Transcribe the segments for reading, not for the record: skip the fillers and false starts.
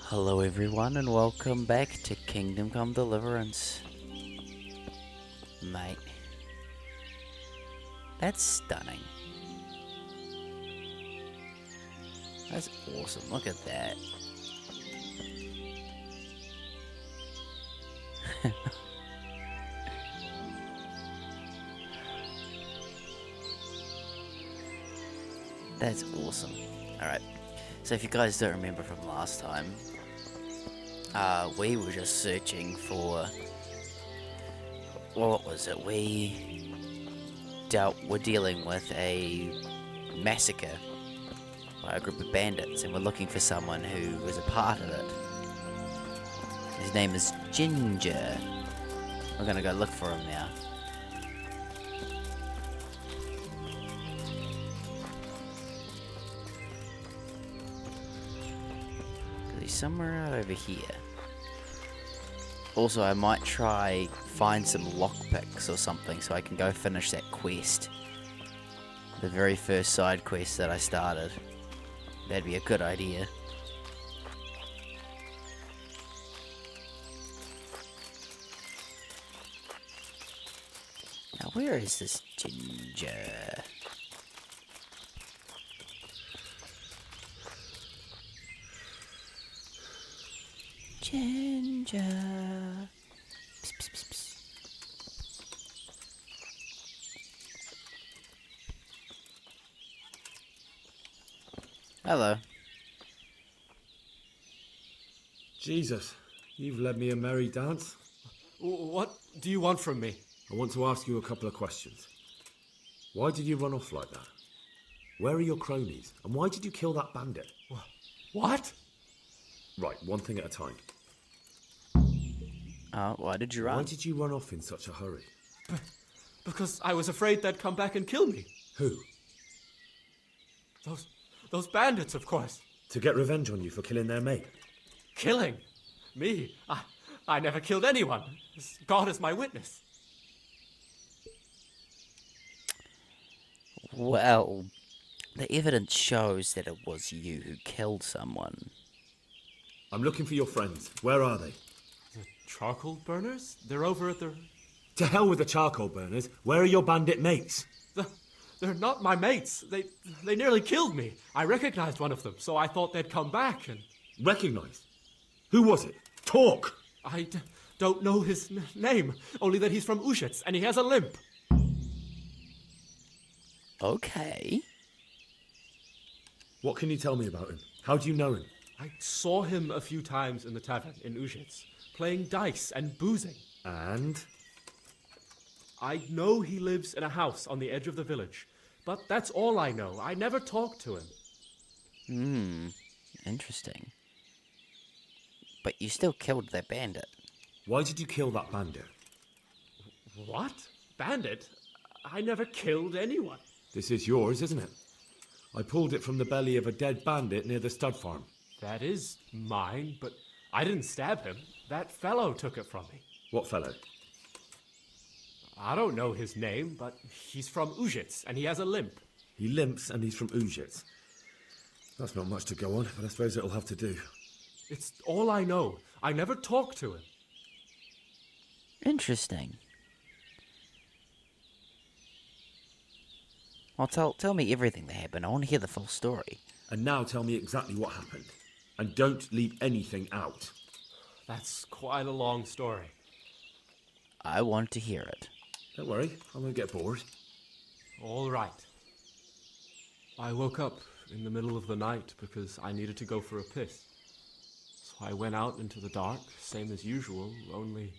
Hello everyone and welcome back to Kingdom Come Deliverance. Mate, that's stunning. That's awesome, look at that. That's awesome. Alright, so if you guys don't remember from last time, we were just searching for, what was it? We're dealing with a massacre by a group of bandits, and we're looking for someone who was a part of it. His name is Ginger. We're gonna go look for him now. He's somewhere out over here. Also, I might try find some lockpicks or something so I can go finish that quest. The very first side quest that I started. That'd be a good idea. Now, where is this Ginger? Ginger. Psst, psst, psst, psst. Hello. Jesus, you've led me a merry dance. What do you want from me? I want to ask you a couple of questions. Why did you run off like that? Where are your cronies? And why did you kill that bandit? What? Right, one thing at a time. Why did you run? Why did you run off in such a hurry? Because I was afraid they'd come back and kill me. Who? Those bandits, of course. To get revenge on you for killing their mate? Killing? Me? I never killed anyone. God is my witness. Well, the evidence shows that it was you who killed someone. I'm looking for your friends. Where are they? The charcoal burners? They're over at the... To hell with the charcoal burners. Where are your bandit mates? They're not my mates. They nearly killed me. I recognized one of them, so I thought they'd come back and... Recognized? Who was it? Talk! I don't know his name, only that he's from Ushitz and he has a limp. Okay. What can you tell me about him? How do you know him? I saw him a few times in the tavern in Ushitz, playing dice and boozing. And? I know he lives in a house on the edge of the village, but that's all I know. I never talked to him. Interesting. But you still killed that bandit. Why did you kill that bandit? What? Bandit? I never killed anyone. This is yours, isn't it? I pulled it from the belly of a dead bandit near the stud farm. That is mine, but I didn't stab him. That fellow took it from me. What fellow? I don't know his name, but he's from Ushitz, and he has a limp. He limps and he's from Ushitz. That's not much to go on, but I suppose it'll have to do. It's all I know. I never talked to him. Interesting. Well, tell me everything that happened. I want to hear the full story. And now tell me exactly what happened. And don't leave anything out. That's quite a long story. I want to hear it. Don't worry, I won't get bored. All right. I woke up in the middle of the night because I needed to go for a piss. So I went out into the dark, same as usual, only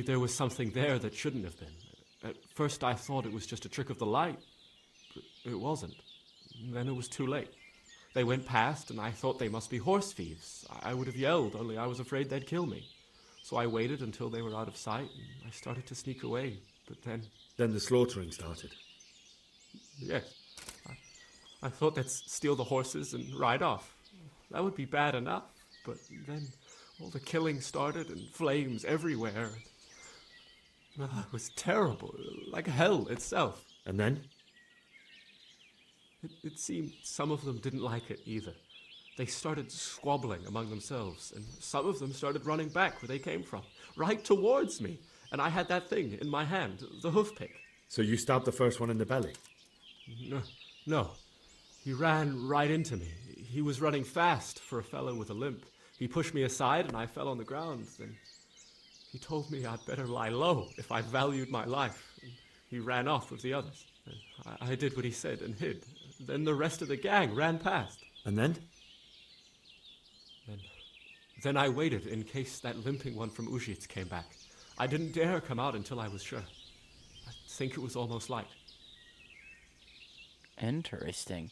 there was something there that shouldn't have been. At first I thought it was just a trick of the light, but it wasn't. Then it was too late. They went past and I thought they must be horse thieves. I would have yelled, only I was afraid they'd kill me. So I waited until they were out of sight and I started to sneak away, but then... Then the slaughtering started. Yes. I thought they'd steal the horses and ride off. That would be bad enough, but then all the killing started and flames everywhere. It was terrible, like hell itself. And then? It seemed some of them didn't like it either. They started squabbling among themselves, and some of them started running back where they came from, right towards me. And I had that thing in my hand, the hoof pick. So you stabbed the first one in the belly? No. He ran right into me. He was running fast for a fellow with a limp. He pushed me aside and I fell on the ground. Then he told me I'd better lie low if I valued my life. And he ran off with the others. I did what he said and hid. Then the rest of the gang ran past. And then? Then I waited in case that limping one from Ujits came back. I didn't dare come out until I was sure. I think it was almost light. Interesting.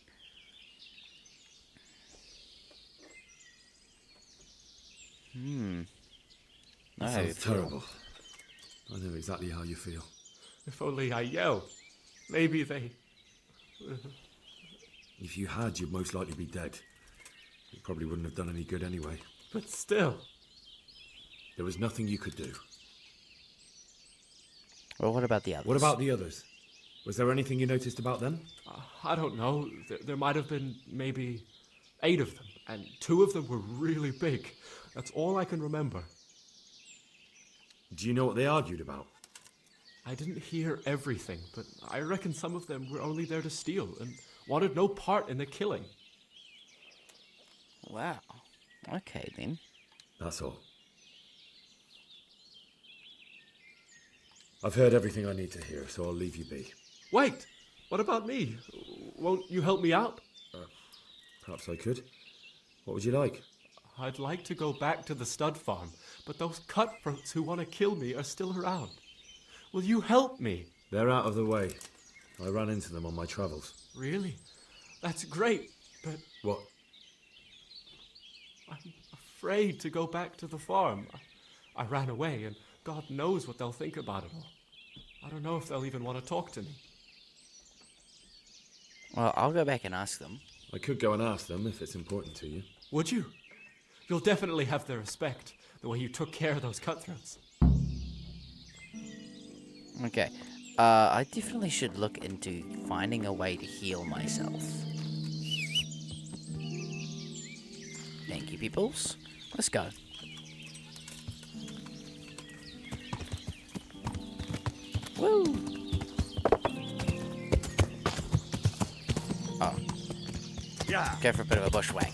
No, Sounds terrible. I know exactly how you feel. If only I yelled. Maybe they... If you had, you'd most likely be dead. It probably wouldn't have done any good anyway. But still... There was nothing you could do. Well, what about the others? What about the others? Was there anything you noticed about them? I don't know. There might have been maybe 8 of them, and 2 of them were really big. That's all I can remember. Do you know what they argued about? I didn't hear everything, but I reckon some of them were only there to steal and wanted no part in the killing. Wow. Okay, then. That's all. I've heard everything I need to hear, so I'll leave you be. Wait! What about me? Won't you help me out? Perhaps I could. What would you like? I'd like to go back to the stud farm, but those cutthroats who want to kill me are still around. Will you help me? They're out of the way. I ran into them on my travels. Really? That's great, but What? I'm afraid to go back to the farm. I ran away, and God knows what they'll think about it all. I don't know if they'll even want to talk to me. Well, I'll go back and ask them. I could go and ask them if it's important to you. Would you? You'll definitely have their respect, the way you took care of those cutthroats. Okay. I definitely should look into finding a way to heal myself. Thank you, peoples. Let's go. Woo! Oh. Yeah. Go for a bit of a bushwhack.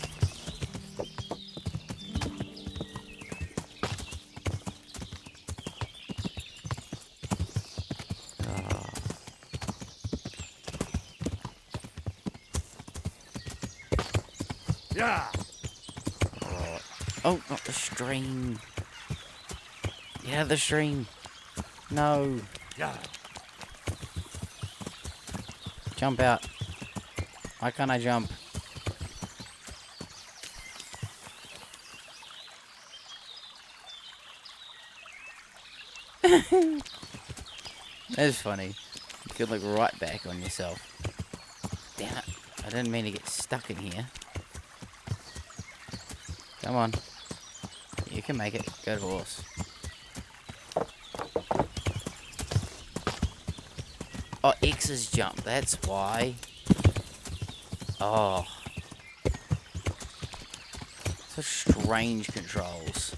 Yeah. Oh, not the stream. Get out of the stream. No. Yeah. Jump out. Why can't I jump? That's funny. You could look right back on yourself. Damn it. I didn't mean to get stuck in here. Come on. You can make it. Good horse. Oh, X is jump. That's why. Oh. Such strange controls.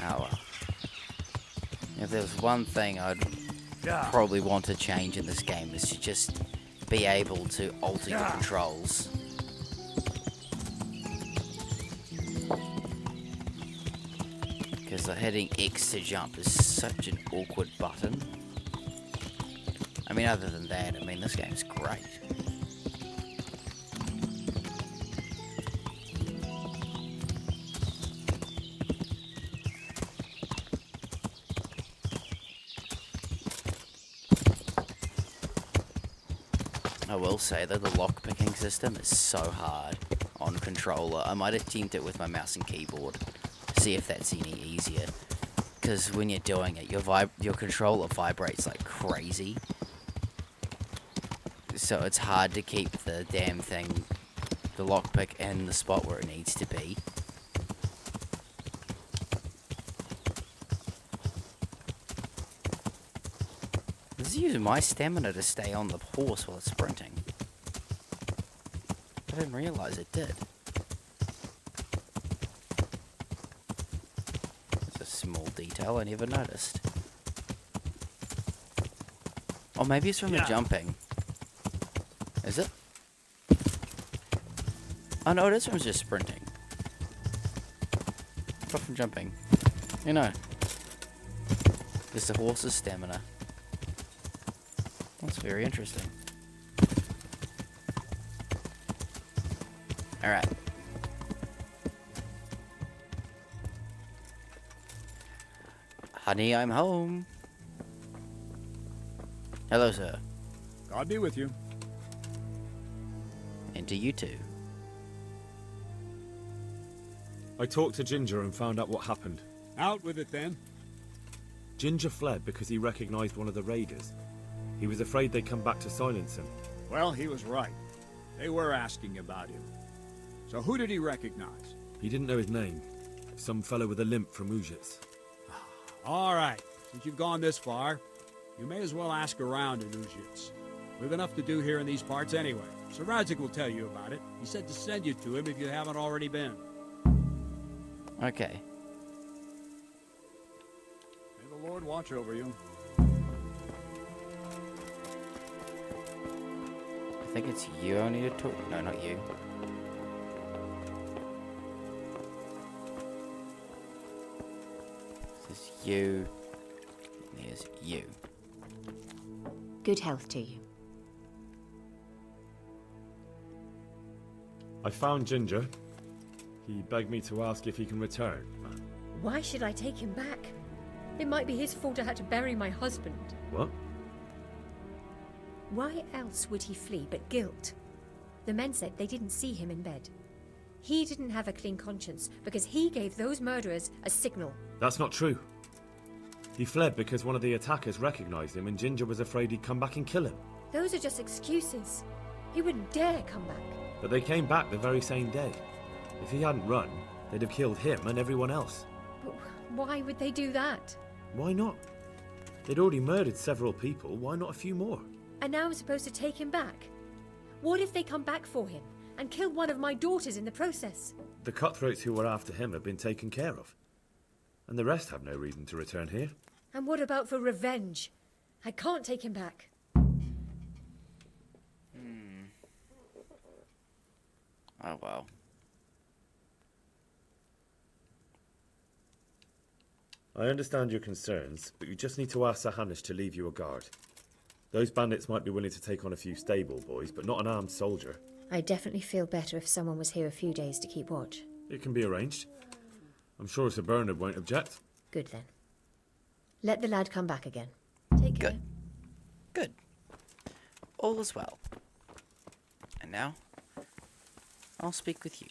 Oh well. If there was one thing I'd probably want to change in this game is to just be able to alter your controls. Because hitting X to jump is such an awkward button. I mean, other than that, I mean, this game's great. I will say that the lockpicking system is so hard on controller. I might attempt it with my mouse and keyboard, see if that's any easier. Because when you're doing it, your controller vibrates like crazy. So it's hard to keep the damn thing, the lockpick, in the spot where it needs to be. This is using my stamina to stay on the horse while it's sprinting. I didn't realise it did. It's a small detail I never noticed. Or maybe it's from the jumping. Is it? Oh no, this one's just sprinting. Not from jumping. You know. Just the horse's stamina. That's very interesting. Alright. Honey, I'm home. Hello, sir. God be with you. And to you too. I talked to Ginger and found out what happened. Out with it then. Ginger fled because he recognized one of the raiders. He was afraid they'd come back to silence him. Well, he was right. They were asking about him. So who did he recognize? He didn't know his name. Some fellow with a limp from Ujits. All right. Since you've gone this far, you may as well ask around in Ujits. We've enough to do here in these parts anyway. So Radzik will tell you about it. He said to send you to him if you haven't already been. Okay. May the Lord watch over you. I think it's you I need to talk. No, not you. This is you. And there's you. Good health to you. I found Ginger. He begged me to ask if he can return. Why should I take him back? It might be his fault I had to bury my husband. What? Why else would he flee but guilt? The men said they didn't see him in bed. He didn't have a clean conscience because he gave those murderers a signal. That's not true. He fled because one of the attackers recognized him and Ginger was afraid he'd come back and kill him. Those are just excuses. He wouldn't dare come back. But they came back the very same day. If he hadn't run, they'd have killed him and everyone else. But why would they do that? Why not? They'd already murdered several people, why not a few more? And now I'm supposed to take him back? What if they come back for him and kill one of my daughters in the process? The cutthroats who were after him have been taken care of. And the rest have no reason to return here. And what about for revenge? I can't take him back. Oh well. I understand your concerns, but you just need to ask Sir Hanish to leave you a guard. Those bandits might be willing to take on a few stable boys, but not an armed soldier. I'd definitely feel better if someone was here a few days to keep watch. It can be arranged. I'm sure Sir Bernard won't object. Good then. Let the lad come back again. Take care. Good. Good. All is well. And now, I'll speak with you.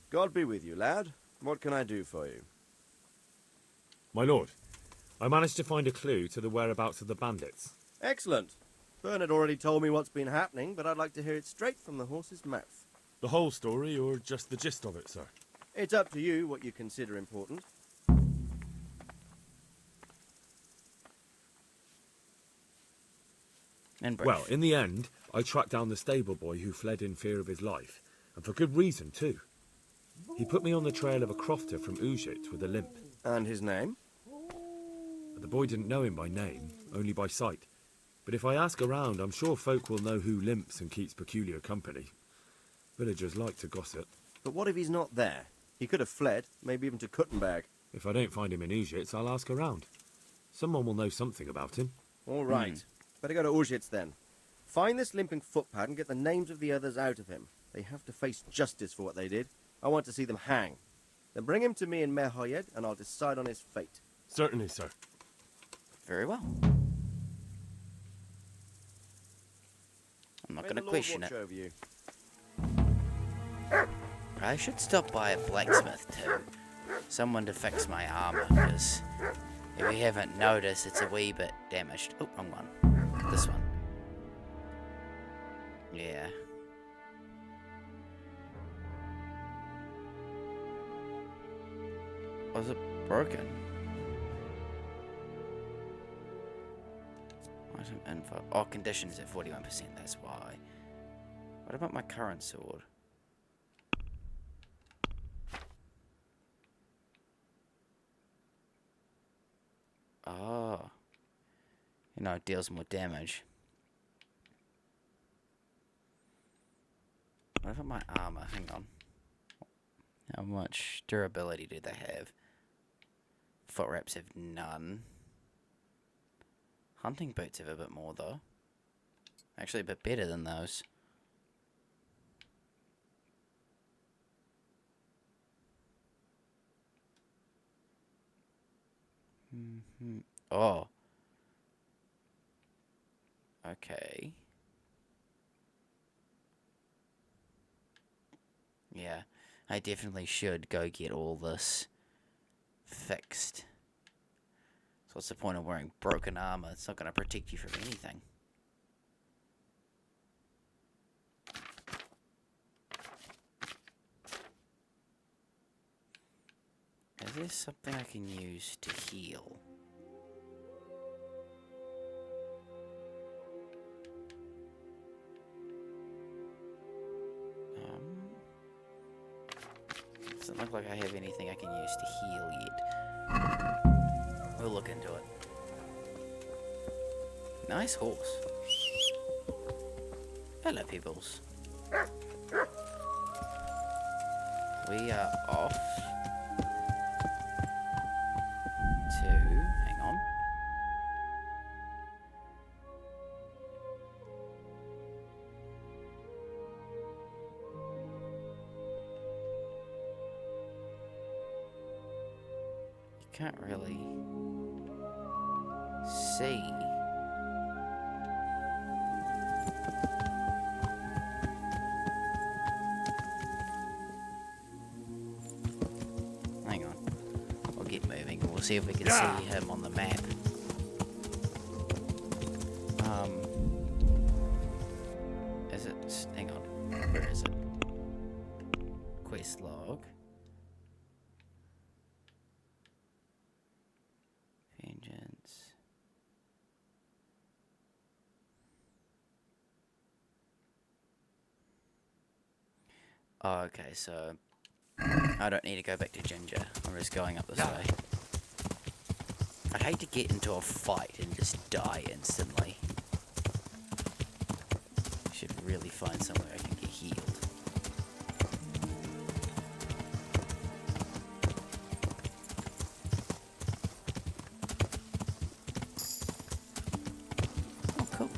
God be with you, lad. What can I do for you? My lord, I managed to find a clue to the whereabouts of the bandits. Excellent. Bernard already told me what's been happening, but I'd like to hear it straight from the horse's mouth. The whole story, or just the gist of it, sir? It's up to you what you consider important. And brief. Well, in the end, I tracked down the stable boy who fled in fear of his life, and for good reason, too. He put me on the trail of a crofter from Ujit with a limp. And his name? The boy didn't know him by name, only by sight. But if I ask around, I'm sure folk will know who limps and keeps peculiar company. Villagers like to gossip. But what if he's not there? He could have fled, maybe even to Kuttenberg. If I don't find him in Ujits, I'll ask around. Someone will know something about him. All right. Better go to Auschwitz then. Find this limping footpad and get the names of the others out of him. They have to face justice for what they did. I want to see them hang. Then bring him to me in Merhoyed and I'll decide on his fate. Certainly, sir. Very well. I'm not May going to the Lord question watch it. over you. I should stop by a blacksmith too. Someone to fix my armor, because if you haven't noticed, it's a wee bit damaged. Oh, wrong one. This one. Yeah. Was it broken? Item info. Oh, conditions at 41%, that's why. What about my current sword? Oh. You know, it deals more damage. What about my armor? Hang on. How much durability do they have? Foot wraps have none. Hunting boots have a bit more though. Actually a bit better than those. Oh. Okay. Yeah, I definitely should go get all this fixed. So what's the point of wearing broken armor? It's not going to protect you from anything. Is there something I can use to heal? Doesn't look like I have anything I can use to heal yet. We'll look into it. Nice horse. Hello, peoples. We are off to... hang on. You can't really see. Hang on. We'll get moving. We'll see if we can see him on the map. Is it... hang on. Where is it? Quest log. Vengeance. Oh, okay, so I don't need to go back to Ginger. I'm just going up this way. I'd hate to get into a fight and just die instantly. Should really find somewhere I can get healed. Oh, cool.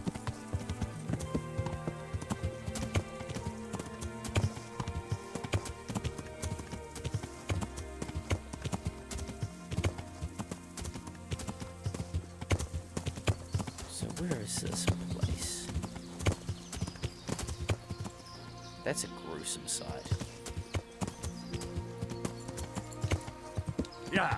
So where is this place? That's a gruesome sight. Yeah.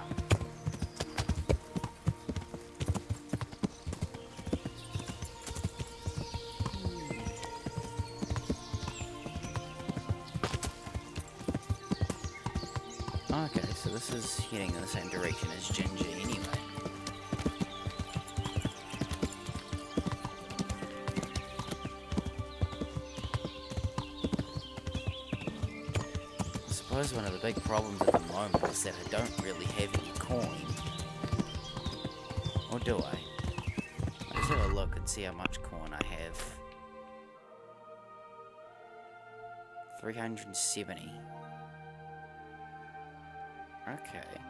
Okay, so this is heading in the same direction as Ginger anyway. I suppose one of the big problems at the moment is that I don't really have any coin. Or do I? Let's have a look and see how much coin I have. 370. Okay.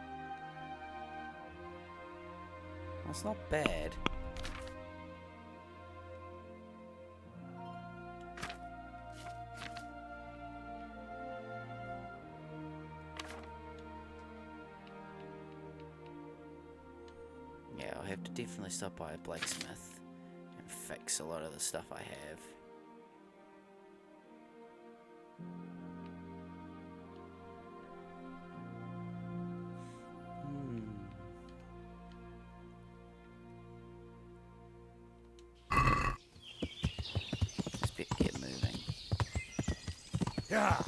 That's not bad. Yeah, I'll have to definitely stop by a blacksmith and fix a lot of the stuff I have. Let's get moving. Yeah.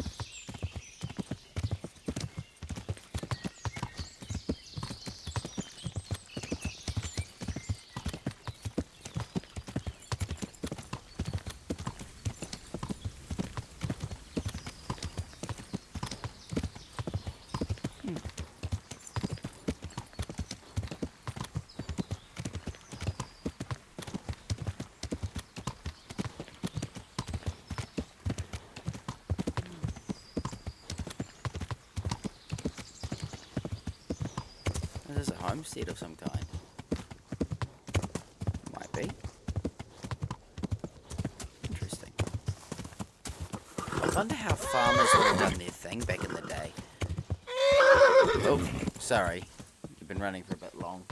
homestead of some kind. Might be. Interesting. I wonder how farmers would have done their thing back in the day. Oh, sorry. You've been running for a bit long.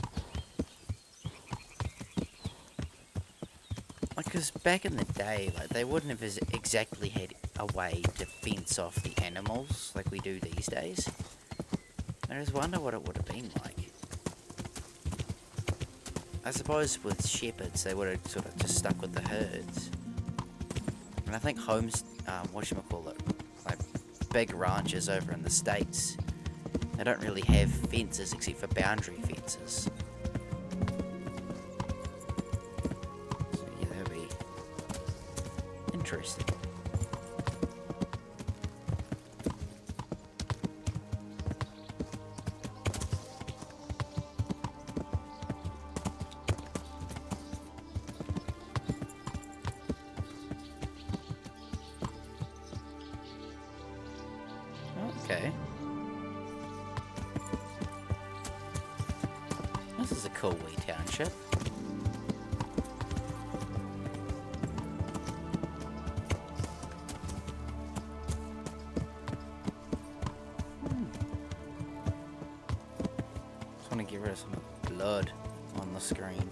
Because back in the day, like, they wouldn't have exactly had a way to fence off the animals like we do these days. I just wonder what it would have been like. I suppose with shepherds, they would have sort of just stuck with the herds. And I think homes, whatchamacallit, like big ranches over in the States, they don't really have fences except for boundary fences. So yeah, that would be interesting. Okay. This is a cool wee township. Just want to get rid of some blood on the screen.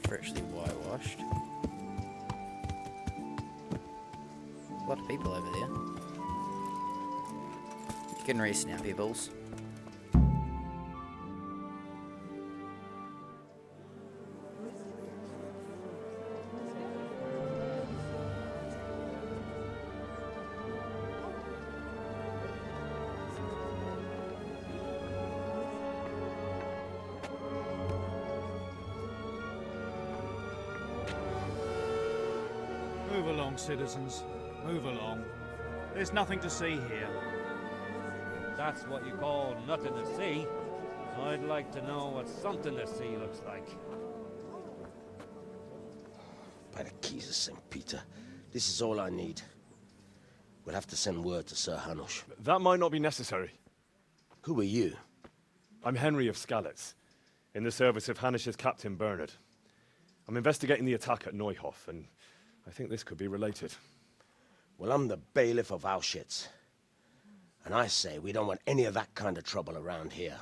Freshly whitewashed. A lot of people over there. You can rest now, peoples. Move along, citizens. Move along. There's nothing to see here. That's what you call nothing to see. I'd like to know what something to see looks like. By the keys of St. Peter, this is all I need. We'll have to send word to Sir Hanush. That might not be necessary. Who are you? I'm Henry of Skalitz, in the service of Hanush's Captain Bernard. I'm investigating the attack at Neuhof, and I think this could be related. Well, I'm the bailiff of Auschwitz. And I say we don't want any of that kind of trouble around here.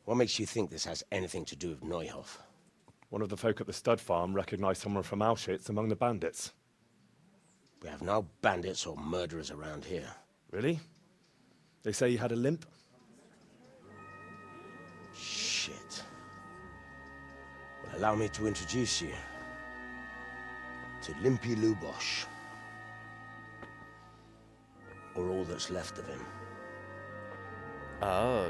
What makes you think this has anything to do with Neuhof? One of the folk at the stud farm recognized someone from Auschwitz among the bandits. We have no bandits or murderers around here. Really? They say he had a limp? Shit. Well, allow me to introduce you to Limpy Lubosh. Or all that's left of him. Oh.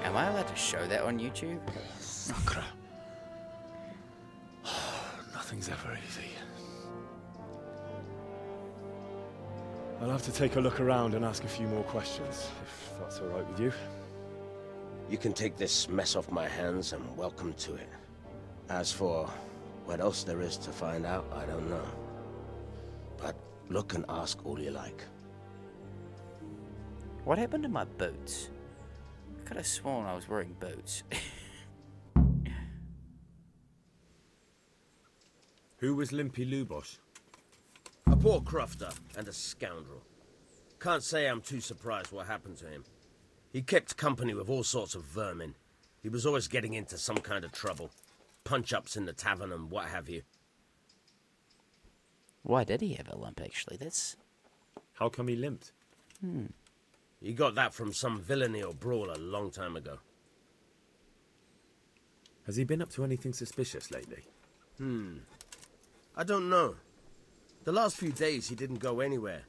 Am I allowed to show that on YouTube? Sakra. Nothing's ever easy. I'll have to take a look around and ask a few more questions, if that's all right with you. You can take this mess off my hands and welcome to it. As for what else there is to find out, I don't know. But look and ask all you like. What happened to my boots? I could have sworn I was wearing boots. Who was Limpy Lubosh? A poor crofter and a scoundrel. Can't say I'm too surprised what happened to him. He kept company with all sorts of vermin. He was always getting into some kind of trouble. Punch-ups in the tavern and what have you. Why did he have a limp, actually? That's... How come he limped? He got that from some villainy or brawl a long time ago. Has he been up to anything suspicious lately? I don't know. The last few days he didn't go anywhere.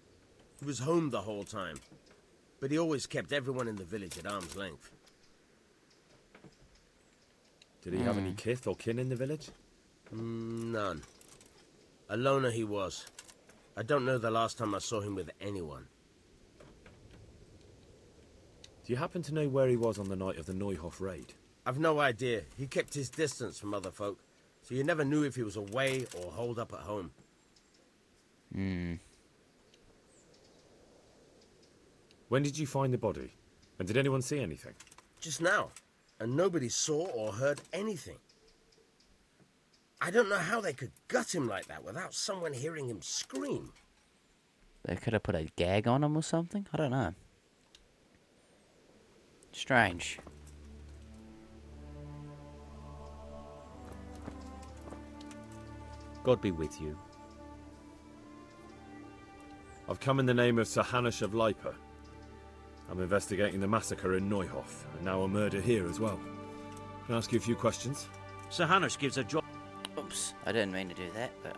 He was home the whole time. But he always kept everyone in the village at arm's length. Did he have any kith or kin in the village? None. A loner he was. I don't know the last time I saw him with anyone. Do you happen to know where he was on the night of the Neuhof raid? I've no idea. He kept his distance from other folk, so you never knew if he was away or holed up at home. When did you find the body? And did anyone see anything? Just now, and nobody saw or heard anything. I don't know how they could gut him like that without someone hearing him scream. They could have put a gag on him or something? I don't know. Strange. God be with you. I've come in the name of Sir Hanush of Lipa. I'm investigating the massacre in Neuhof, and now a murder here as well. Can I ask you a few questions? Sir Hanush gives a job. Oops, I didn't mean to do that, but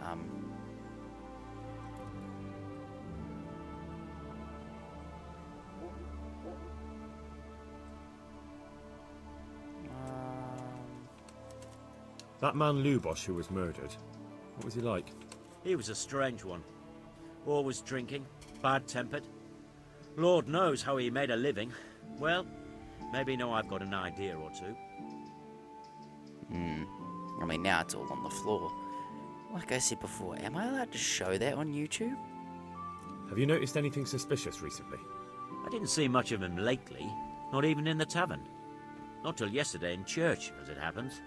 That man Lubosh who was murdered, what was he like? He was a strange one. Always drinking, bad-tempered. Lord knows how he made a living. Well, maybe now I've got an idea or two. I mean, now it's all on the floor. Like I said before, am I allowed to show that on YouTube? Have you noticed anything suspicious recently? I didn't see much of him lately, not even in the tavern. Not till yesterday in church, as it happens.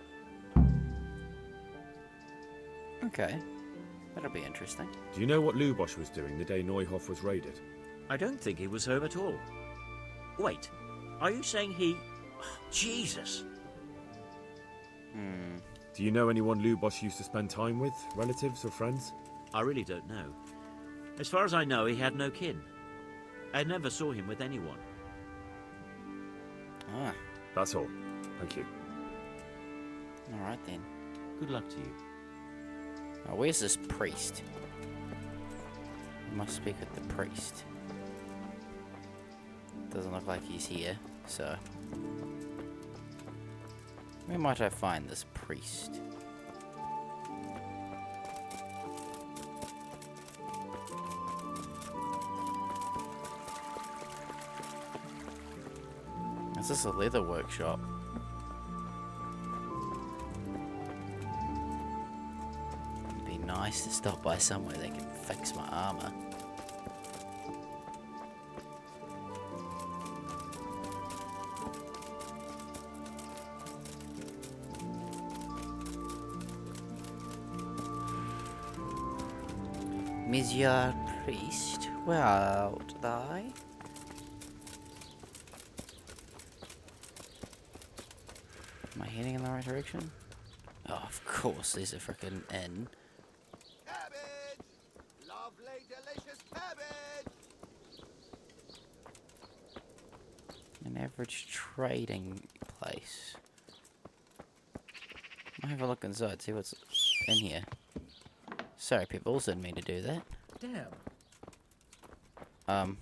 Okay, that'll be interesting. Do you know what Lubosh was doing the day Neuhof was raided? I don't think he was home at all. Wait, are you saying he... Oh, Jesus! Do you know anyone Lubosh used to spend time with? Relatives or friends? I really don't know. As far as I know, he had no kin. I never saw him with anyone. Ah, That's all. Thank you. alright then. Good luck to you. Oh, where's this priest? I must speak with the priest. Doesn't look like he's here, so... Where might I find this priest? Is this a leather workshop? It'd be nice to stop by somewhere that can fix my armor. Monsieur Priest, where art thou? Am I heading in the right direction? Oh, of course, there's a frickin' inn. Cabbage! Lovely, delicious cabbage! An average trading place. I'll have a look inside, see what's in here. Sorry, people, didn't mean to do that. Damn.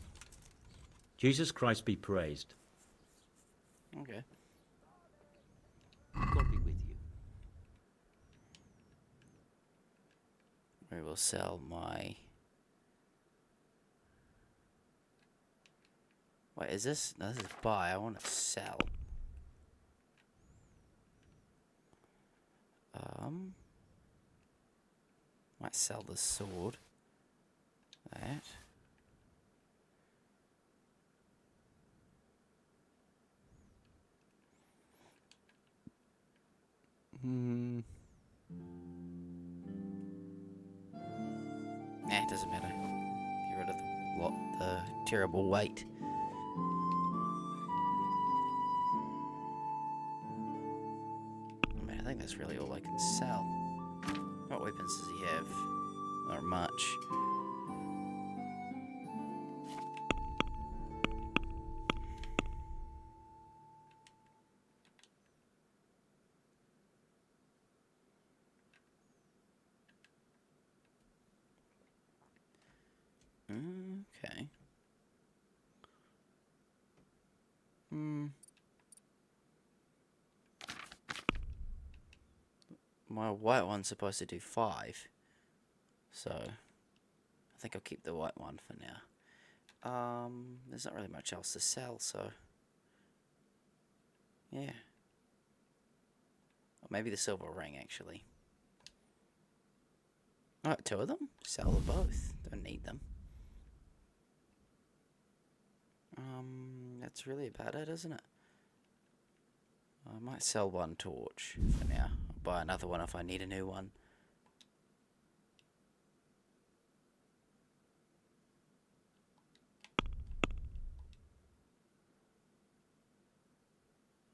Jesus Christ be praised. Okay. God be with you. We will sell my... Wait, is this... No, this is buy. I want to sell. Might sell the sword. That. Nah, it doesn't matter. Get rid of the terrible weight. I mean, I think that's really all I can sell. What weapons does he have? Not much. Okay. My white one's supposed to do 5. So, I think I'll keep the white one for now. There's not really much else to sell, so... Yeah. Or maybe the silver ring, actually. Oh, 2 of them? Sell them both. Don't need them. That's really about it, isn't it? I might sell one torch for now. I'll buy another one if I need a new one.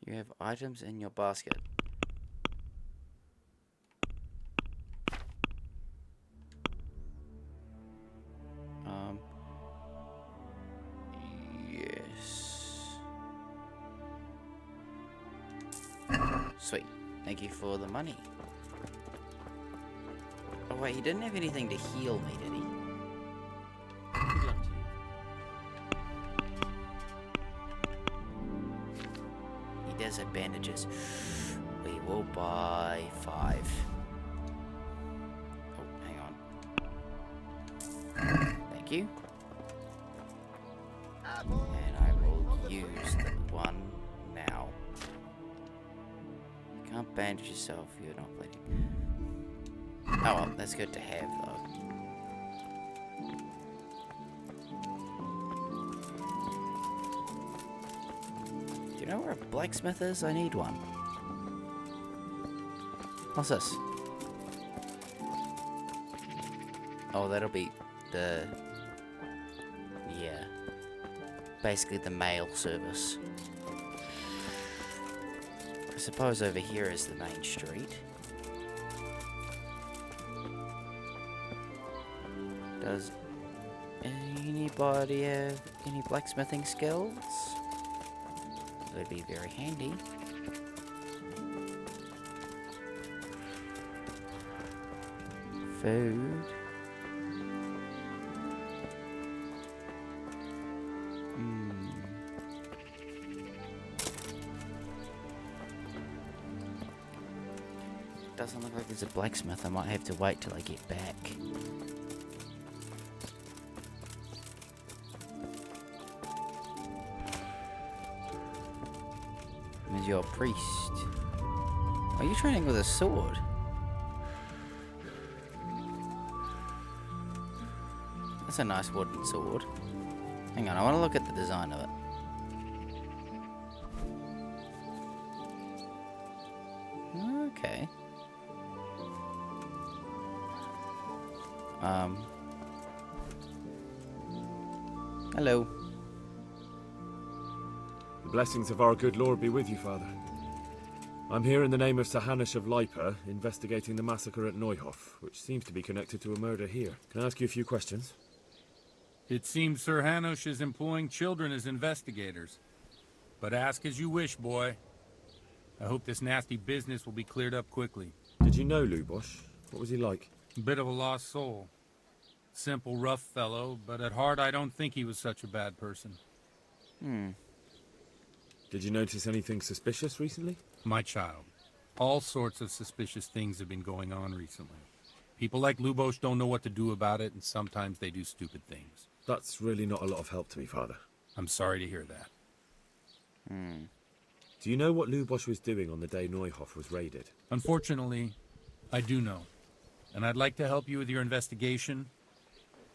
You have items in your basket. Yes. Sweet. Thank you for the money. Oh wait, he didn't have anything to heal me, did he? Good luck to you. He does have bandages. We will buy 5. Oh, hang on. Thank you. And I will use the one now. You can't bandage yourself, you're not bleeding. Oh well, that's good to have though. Do you know where a blacksmith is? I need one. What's this? Oh, that'll be the... yeah. Basically the mail service. I suppose over here is the main street. Does anybody have any blacksmithing skills? Would be very handy. Food. Doesn't look like there's a blacksmith. I might have to wait till I get back. Is your priest? Are you training with a sword? That's a nice wooden sword. Hang on, I want to look at the design of it. Okay. Hello. The blessings of our good Lord be with you, Father. I'm here in the name of Sir Hanush of Lipa, investigating the massacre at Neuhof, which seems to be connected to a murder here. Can I ask you a few questions? It seems Sir Hanush is employing children as investigators. But ask as you wish, boy. I hope this nasty business will be cleared up quickly. Did you know Lubosh? What was he like? A bit of a lost soul. Simple, rough fellow, but at heart I don't think he was such a bad person. Did you notice anything suspicious recently? My child, all sorts of suspicious things have been going on recently. People like Lubosh don't know what to do about it, and sometimes they do stupid things. That's really not a lot of help to me, Father. I'm sorry to hear that. Do you know what Lubosh was doing on the day Neuhof was raided? Unfortunately, I do know. And I'd like to help you with your investigation,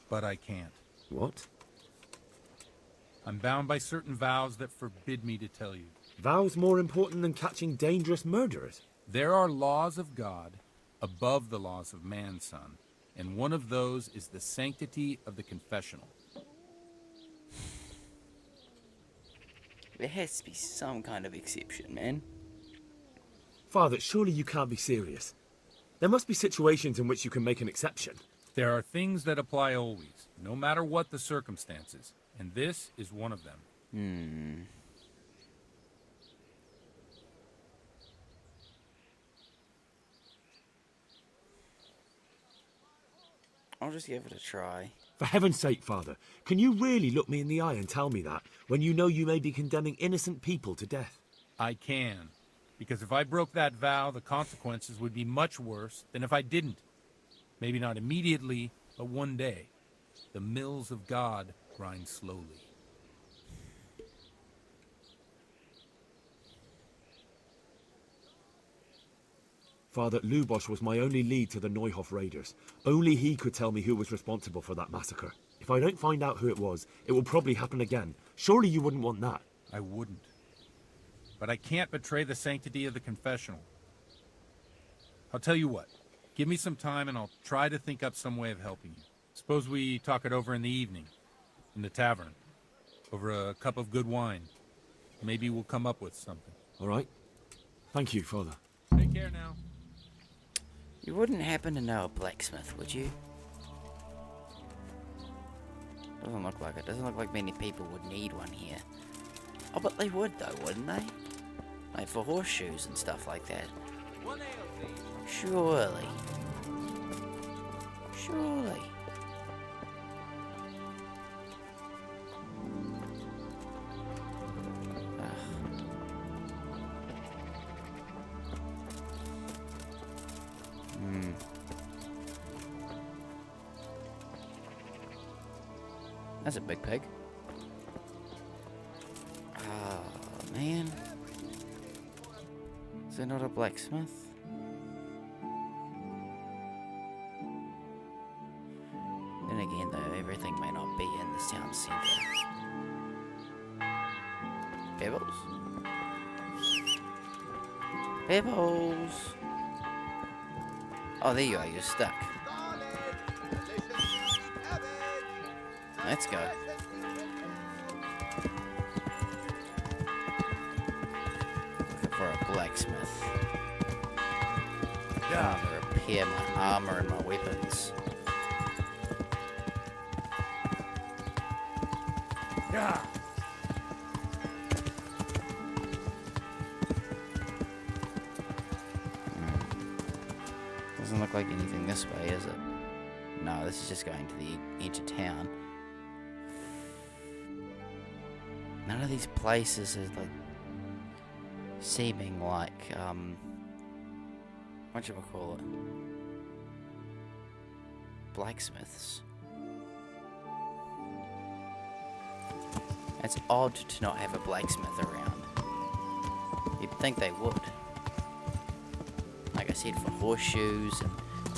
but I can't. What? I'm bound by certain vows that forbid me to tell you. Vows more important than catching dangerous murderers? There are laws of God above the laws of man, son. And one of those is the sanctity of the confessional. There has to be some kind of exception, man. Father, surely you can't be serious. There must be situations in which you can make an exception. There are things that apply always, no matter what the circumstances. And this is one of them. I'll just give it a try. For heaven's sake, Father, can you really look me in the eye and tell me that, when you know you may be condemning innocent people to death? I can. Because if I broke that vow, the consequences would be much worse than if I didn't. Maybe not immediately, but one day. The mills of God grind slowly. Father, Lubosch was my only lead to the Neuhof raiders. Only he could tell me who was responsible for that massacre. If I don't find out who it was, it will probably happen again. Surely you wouldn't want that. I wouldn't. But I can't betray the sanctity of the confessional. I'll tell you what. Give me some time and I'll try to think up some way of helping you. Suppose we talk it over in the evening, in the tavern, over a cup of good wine. Maybe we'll come up with something. All right. Thank you, Father. Take care now. You wouldn't happen to know a blacksmith, would you? Doesn't look like it. Doesn't look like many people would need one here. Oh, but they would though, wouldn't they? Like for horseshoes and stuff like that. Surely. Surely. That's a big pig. Oh, man. Is there not a blacksmith? Then again, though, everything may not be in this town centre. Pebbles? Pebbles! Oh, there you are, you're stuck. Let's go. Looking for a blacksmith. Trying to repair my armor and my weapons. Yeah. Doesn't look like anything this way, is it? No, this is just going to the edge of town. None of these places are like seeming like whatchamacallit? Blacksmiths. It's odd to not have a blacksmith around. You'd think they would. Like I said, for horseshoes and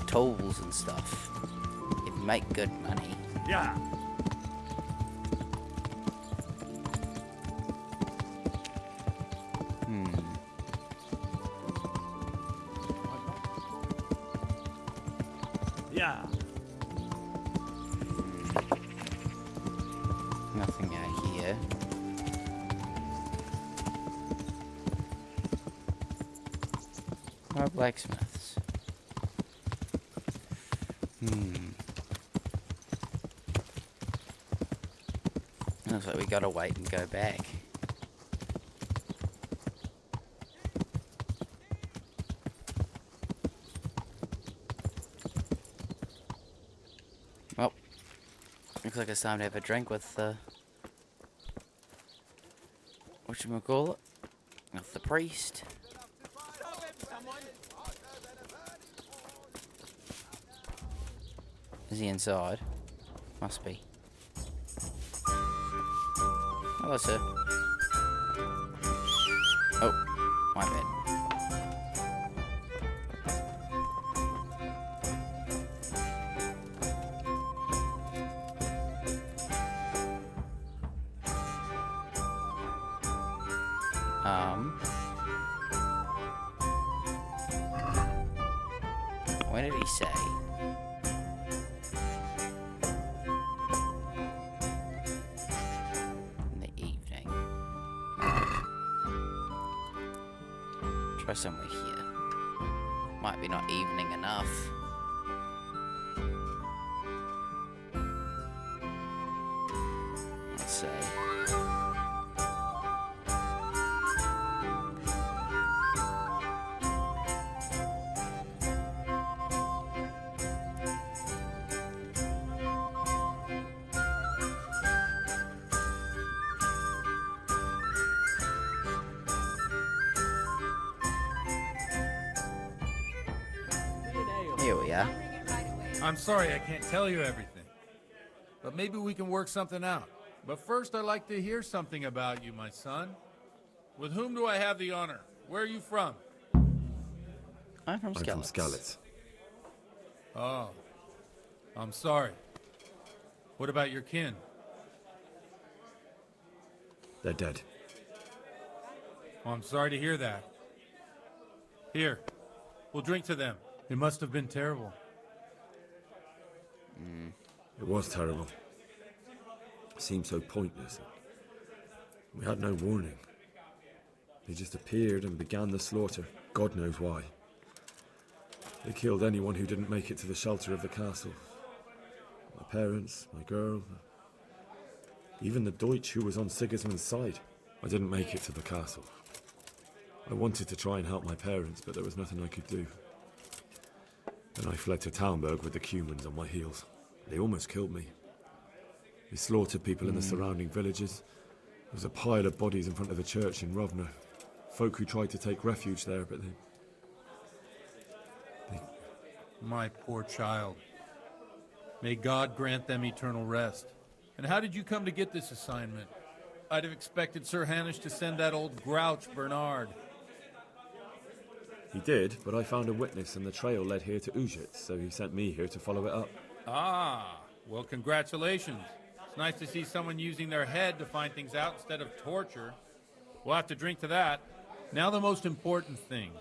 tools and stuff. It'd make good money. Yeah. Yeah. Nothing out here. No blacksmiths. Looks like we gotta wait and go back. Well, looks like it's time to have a drink with whatchamacallit? With the priest. Is he inside? Must be. Hello, sir. Oh, my bad. What did he say? In the evening. Try somewhere here. Might be not evening enough. Let's see. Here we are. I'm sorry I can't tell you everything. But maybe we can work something out. But first I'd like to hear something about you, my son. With whom do I have the honor? Where are you from? I'm from I'm from Skalitz. Oh, I'm sorry. What about your kin? They're dead. Oh, I'm sorry to hear that. Here, we'll drink to them. It must have been terrible. It was terrible. It seemed so pointless. We had no warning. They just appeared and began the slaughter. God knows why. They killed anyone who didn't make it to the shelter of the castle. My parents, my girl, even the Deutsch who was on Sigismund's side. I didn't make it to the castle. I wanted to try and help my parents, but there was nothing I could do. Then I fled to Talmberg with the Cumans on my heels. They almost killed me. They slaughtered people in the surrounding villages. There was a pile of bodies in front of the church in Rovna. Folk who tried to take refuge there, but they... My poor child. May God grant them eternal rest. And how did you come to get this assignment? I'd have expected Sir Hanish to send that old grouch, Bernard. He did, but I found a witness and the trail led here to Ujitz, so he sent me here to follow it up. Ah, well, congratulations. It's nice to see someone using their head to find things out instead of torture. We'll have to drink to that. Now the most important thing.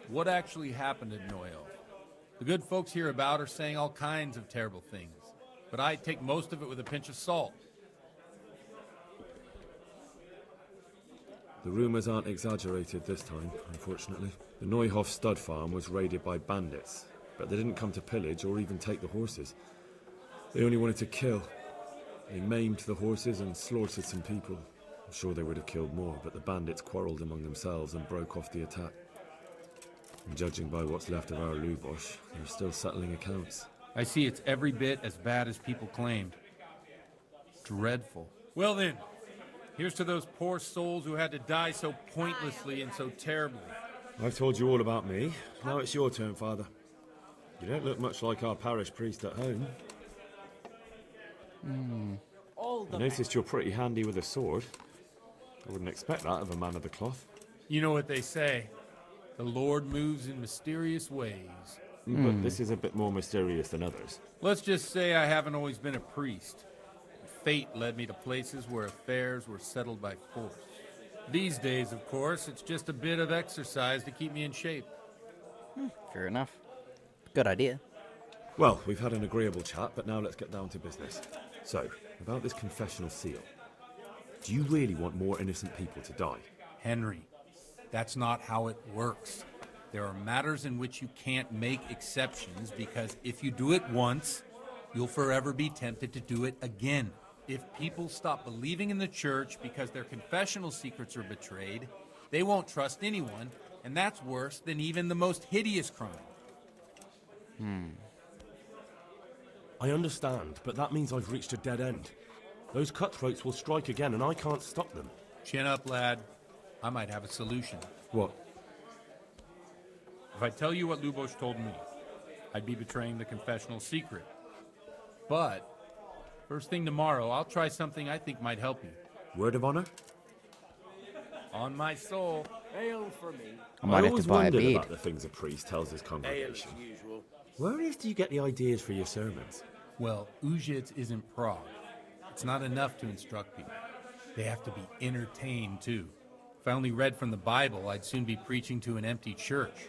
What actually happened at Noel? The good folks hereabout are saying all kinds of terrible things, but I take most of it with a pinch of salt. The rumours aren't exaggerated this time, unfortunately. The Neuhof stud farm was raided by bandits, but they didn't come to pillage or even take the horses. They only wanted to kill. They maimed the horses and slaughtered some people. I'm sure they would have killed more, but the bandits quarrelled among themselves and broke off the attack. And judging by what's left of our Lubosh, they're still settling accounts. I see it's every bit as bad as people claimed. Dreadful. Well then, here's to those poor souls who had to die so pointlessly and so terribly. I've told you all about me. Now it's your turn, Father. You don't look much like our parish priest at home. I noticed you're pretty handy with a sword. I wouldn't expect that of a man of the cloth. You know what they say. The Lord moves in mysterious ways. But this is a bit more mysterious than others. Let's just say I haven't always been a priest. Fate led me to places where affairs were settled by force. These days, of course, it's just a bit of exercise to keep me in shape. Fair enough. Good idea. Well, we've had an agreeable chat, but now let's get down to business. So, about this confessional seal. Do you really want more innocent people to die? Henry, that's not how it works. There are matters in which you can't make exceptions because if you do it once, you'll forever be tempted to do it again. If people stop believing in the church because their confessional secrets are betrayed, they won't trust anyone, and that's worse than even the most hideous crime. I understand, but that means I've reached a dead end. Those cutthroats will strike again, and I can't stop them. Chin up, lad. I might have a solution. What? If I tell you what Lubosh told me, I'd be betraying the confessional secret. But first thing tomorrow, I'll try something I think might help you. Word of honor? On my soul. Ale for me. I might have always to buy a wondered bead. about the things a priest tells his Ale congregation. as usual. Where on earth do you get the ideas for your sermons? Well, Ujitz isn't Prague. It's not enough to instruct people. They have to be entertained, too. If I only read from the Bible, I'd soon be preaching to an empty church.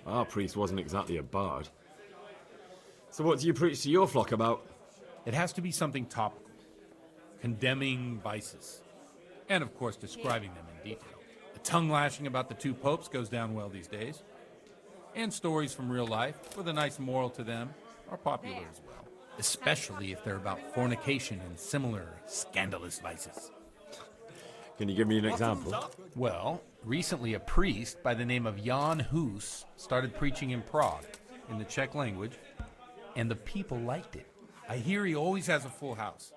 Our priest wasn't exactly a bard. So what do you preach to your flock about? It has to be something topical, condemning vices, and of course describing them in detail. The tongue lashing about the two popes goes down well these days. And stories from real life, with a nice moral to them, are popular as well. Especially if they're about fornication and similar scandalous vices. Can you give me an example? Well, recently a priest by the name of Jan Hus started preaching in Prague, in the Czech language, and the people liked it. I hear he always has a full house.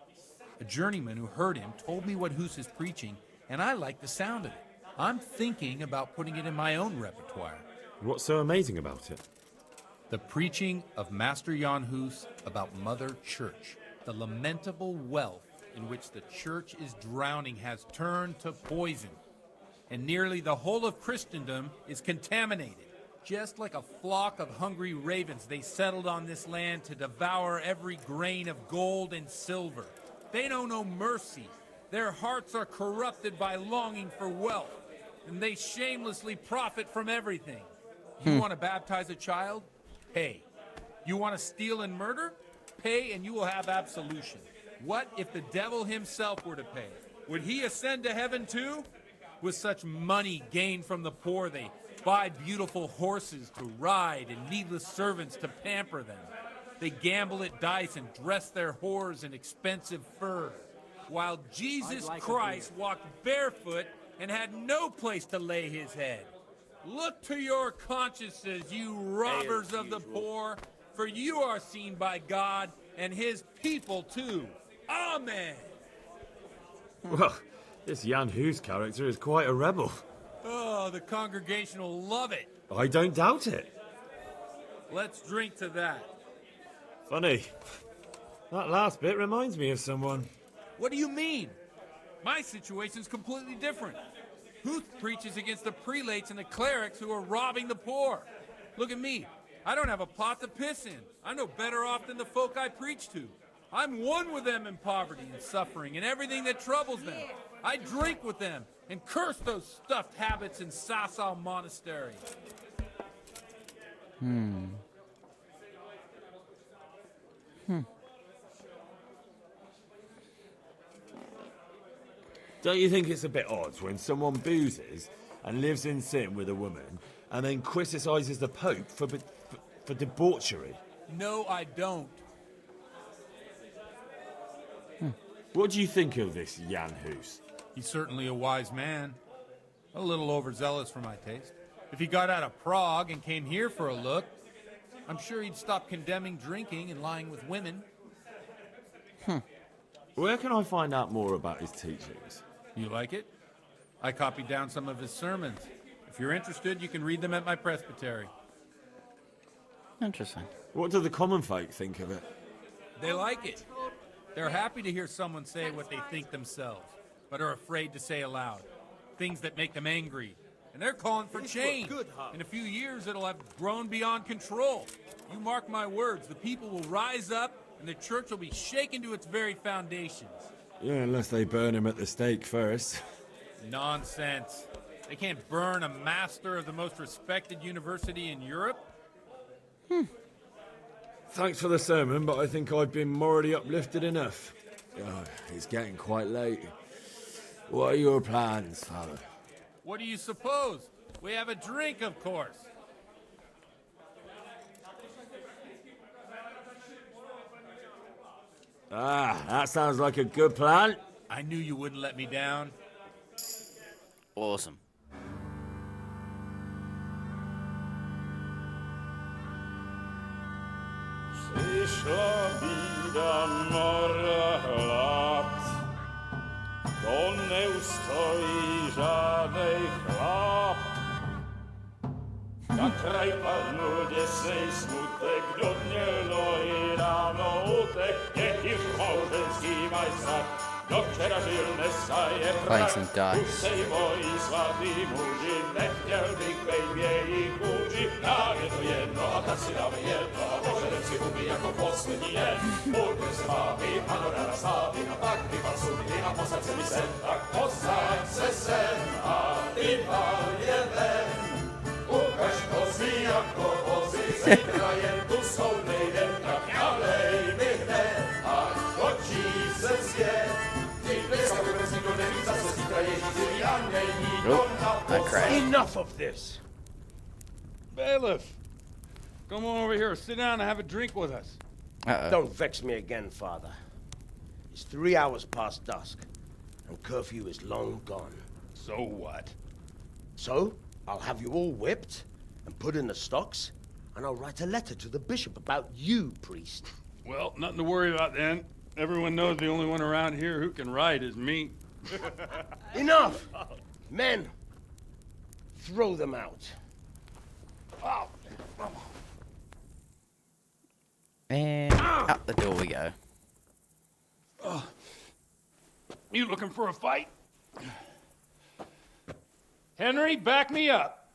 A journeyman who heard him told me what Hus is preaching, and I like the sound of it. I'm thinking about putting it in my own repertoire. What's so amazing about it? The preaching of Master Jan Hus about Mother Church. The lamentable wealth in which the church is drowning has turned to poison, and nearly the whole of Christendom is contaminated. Just like a flock of hungry ravens, they settled on this land to devour every grain of gold and silver. They know no mercy. Their hearts are corrupted by longing for wealth, and they shamelessly profit from everything. You want to baptize a child? Pay. You want to steal and murder? Pay and you will have absolution. What if the devil himself were to pay? Would he ascend to heaven too? With such money gained from the poor, they buy beautiful horses to ride and needless servants to pamper them. They gamble at dice and dress their whores in expensive furs, while Jesus Christ walked barefoot and had no place to lay his head. Look to your consciences, you robbers of the poor, for you are seen by God and his people too. Amen. Well, this Jan Hus character is quite a rebel. Oh, the congregation will love it. I don't doubt it. Let's drink to that. Funny. That last bit reminds me of someone. What do you mean? My situation's completely different. Huth preaches against the prelates and the clerics who are robbing the poor. Look at me. I don't have a pot to piss in. I'm no better off than the folk I preach to. I'm one with them in poverty and suffering and everything that troubles them. I drink with them and curse those stuffed habits in Sasau Monastery. Don't you think it's a bit odd when someone boozes and lives in sin with a woman and then criticises the Pope for debauchery? No, I don't. What do you think of this Jan Hus? He's certainly a wise man. A little overzealous for my taste. If he got out of Prague and came here for a look, I'm sure he'd stop condemning drinking and lying with women. Where can I find out more about his teachings? You like it? I copied down some of his sermons. If you're interested, you can read them at my presbytery. Interesting. What do the common folk think of it? They like it. They're happy to hear someone say what they think themselves, but are afraid to say aloud. Things that make them angry. And they're calling for change. In a few years, it'll have grown beyond control. You mark my words, the people will rise up, and the church will be shaken to its very foundations. Yeah, unless they burn him at the stake first. Nonsense. They can't burn a master of the most respected university in Europe. Thanks for the sermon, but I think I've been morally uplifted enough. Oh, it's getting quite late. What are your plans, Father? What do you suppose? We have a drink, of course. Ah, that sounds like a good plan. I knew you wouldn't let me down. Awesome. Przyszła bida mora lat, to nie ustoi żadnej chlap. Na kraj panuje sej smutek, do dnie i rano utek, niech już małżeński majstak, do wczera żylne staje Playing some dice. Usej moi słaby murzyn, nech miałbych bejbie i chudzi, na jedno, a tacy damy jedno, a może ręce gubi jako poslední jen. Urny zbawi, panorama stawi, a tak wypal sumny, a posadź se mi sen, tak posadź se sen, a ty pal jeden. Ukaż kozy jako wozy, zitra tu są nejden, tak nalejmy wnet, a to ci se zje. Enough of this! Bailiff! Come on over here, sit down and have a drink with us. Don't vex me again, Father. It's 3 hours past dusk, and curfew is long gone. So what? So, I'll have you all whipped and put in the stocks, and I'll write a letter to the bishop about you, priest. Well, nothing to worry about then. Everyone knows the only one around here who can write is me. Enough! Men, throw them out. And out the door we go. You looking for a fight? Henry, back me up.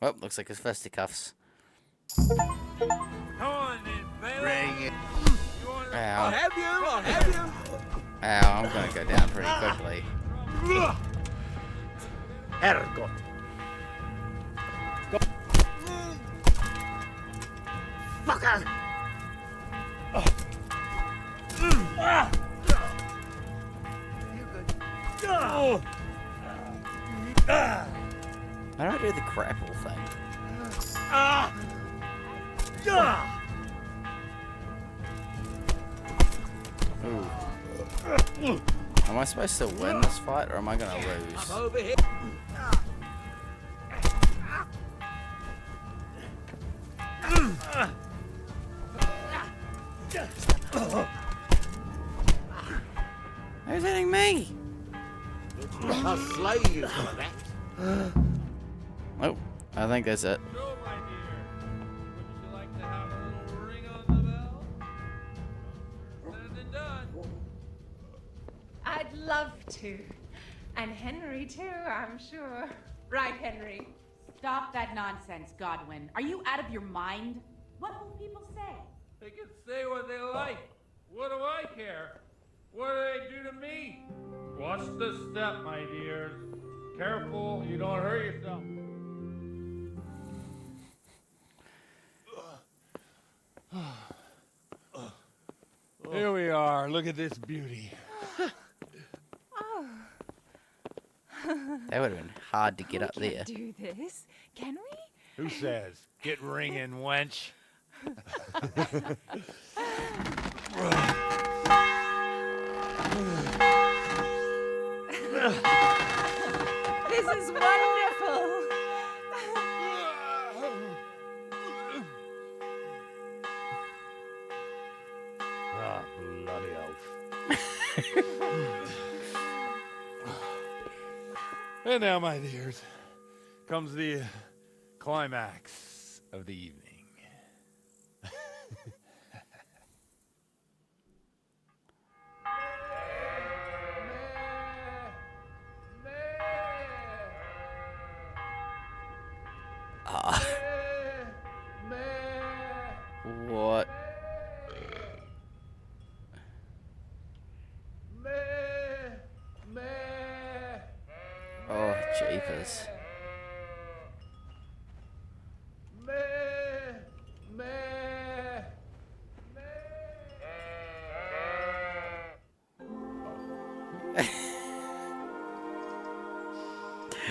Oh, looks like his fisticuffs. Come on then, fella. Bring it. Ow. I'll have you. Ow, I'm gonna go down pretty quickly. Ergot. Fucker! How do I do the grapple thing? Ooh. Am I supposed to win this fight, or am I gonna lose? Over here. Who's hitting me? I'll slay you for that. Oh, I think that's it. So, my dear, would you like to have a little ring on the bell? Said and done. I'd love to. And Henry, too, I'm sure. Right, Henry? Stop that nonsense, Godwin. Are you out of your mind? What will people say? They can say what they like. What do I care? What do they do to me? Watch the step, my dears. Careful, you don't hurt yourself. Here we are. Look at this beauty. That would have been hard to get up there. Do this, can we? Who says? Get ringing, wench. This is wonderful. Ah, bloody oath. And now, my dears, comes the climax of the evening. What? Oh, jeepers.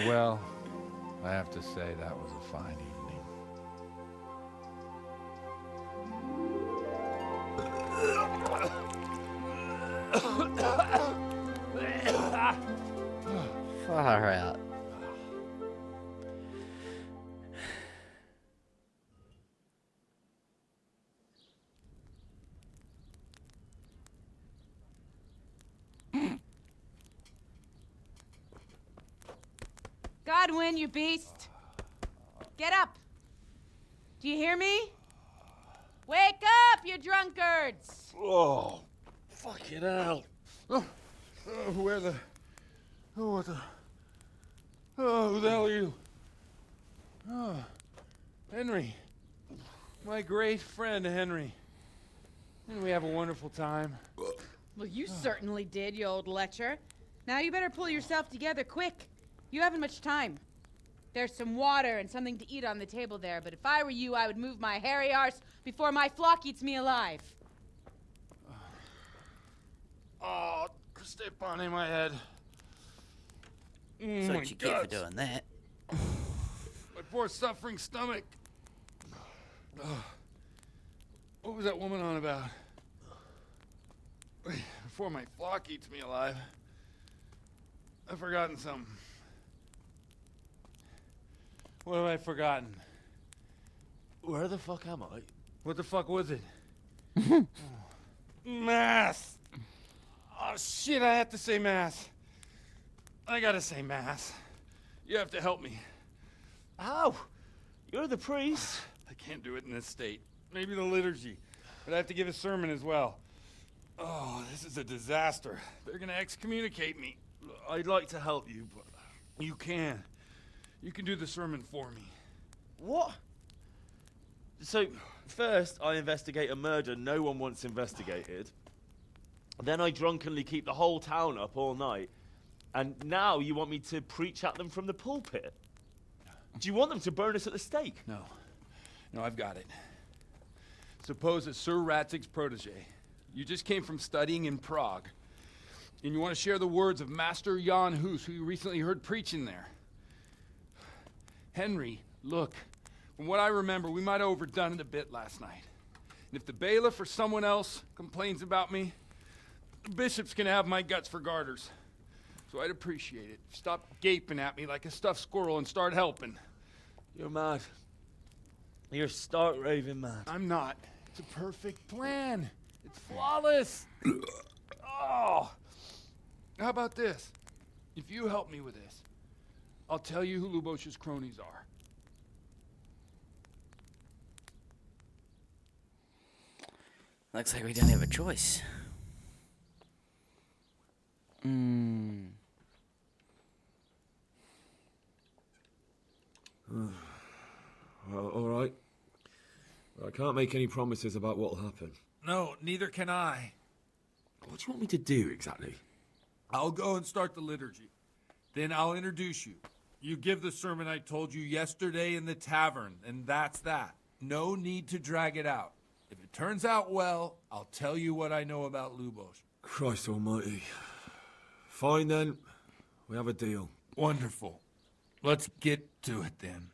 Well, I have to say that was a fine evening. Far out. Godwin, you beast! Get up! Do you hear me? Wake up, you drunkards! Oh, fucking hell. Where the... Oh, what the... Oh, who the hell are you? Oh, Henry. My great friend, Henry. Didn't we have a wonderful time? Well, you certainly did, you old lecher. Now you better pull yourself together quick. You haven't much time. There's some water and something to eat on the table there, but if I were you, I would move my hairy arse before my flock eats me alive. Oh, step on in my head. That's what you get for doing that. My poor suffering stomach. What was that woman on about? Before my flock eats me alive. I've forgotten something. What have I forgotten? Where the fuck am I? What the fuck was it? Mass! Oh shit, I have to say mass. I gotta say mass. You have to help me. How? You're the priest. I can't do it in this state. Maybe the liturgy. But I have to give a sermon as well. Oh, this is a disaster. They're gonna excommunicate me. I'd like to help you, but you can. You can do the sermon for me. What? So, first I investigate a murder no one wants investigated. Then I drunkenly keep the whole town up all night. And now you want me to preach at them from the pulpit? Do you want them to burn us at the stake? No. No, I've got it. Suppose that Sir Ratzig's protege. You just came from studying in Prague. And you want to share the words of Master Jan Hus, who you recently heard preaching there. Henry, look. From what I remember, we might have overdone it a bit last night. And if the bailiff or someone else complains about me, the bishop's gonna have my guts for garters. So I'd appreciate it. Stop gaping at me like a stuffed squirrel and start helping. You're mad. You're stark raving mad. I'm not. It's a perfect plan. It's flawless. Oh. How about this? If you help me with this, I'll tell you who Lubosh's cronies are. Looks like we don't have a choice. Well, all right. I can't make any promises about what'll happen. No, neither can I. What do you want me to do exactly? I'll go and start the liturgy. Then I'll introduce you. You give the sermon I told you yesterday in the tavern, and that's that. No need to drag it out. If it turns out well, I'll tell you what I know about Lubosh. Christ almighty. Fine then. We have a deal. Wonderful. Let's get to it then.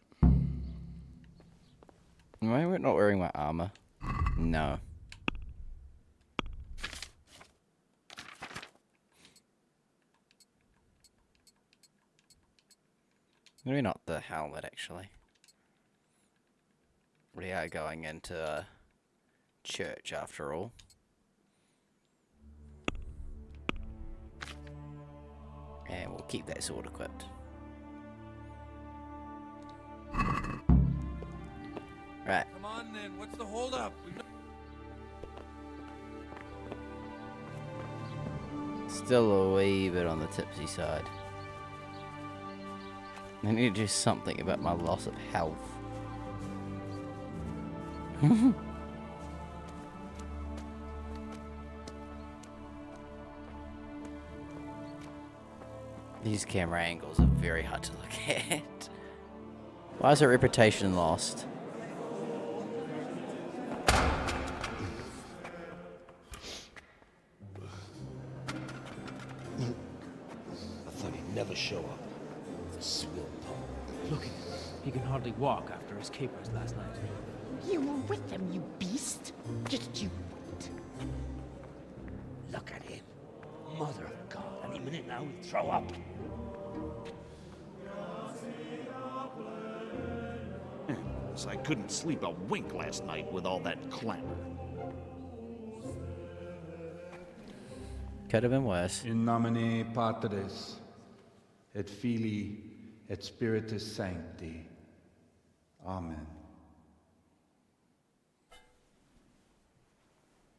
Am I not wearing my armor? No. Maybe not the helmet, actually. We are going into a church, after all. And we'll keep that sword equipped. Right. Come on then, what's the holdup? Still a wee bit on the tipsy side. I need to do something about my loss of health. These camera angles are very hard to look at. Why is her reputation lost? I thought he'd never show up. Swill pole. Look at him. He can hardly walk after his capers last night. You were with them, you beast. Just you wait. Look at him. Mother of God. Any minute now he'll throw up. So I couldn't sleep a wink last night with all that clamor. Could have been worse. In nomine Patris, et Filii, et Spiritus Sancti. Amen.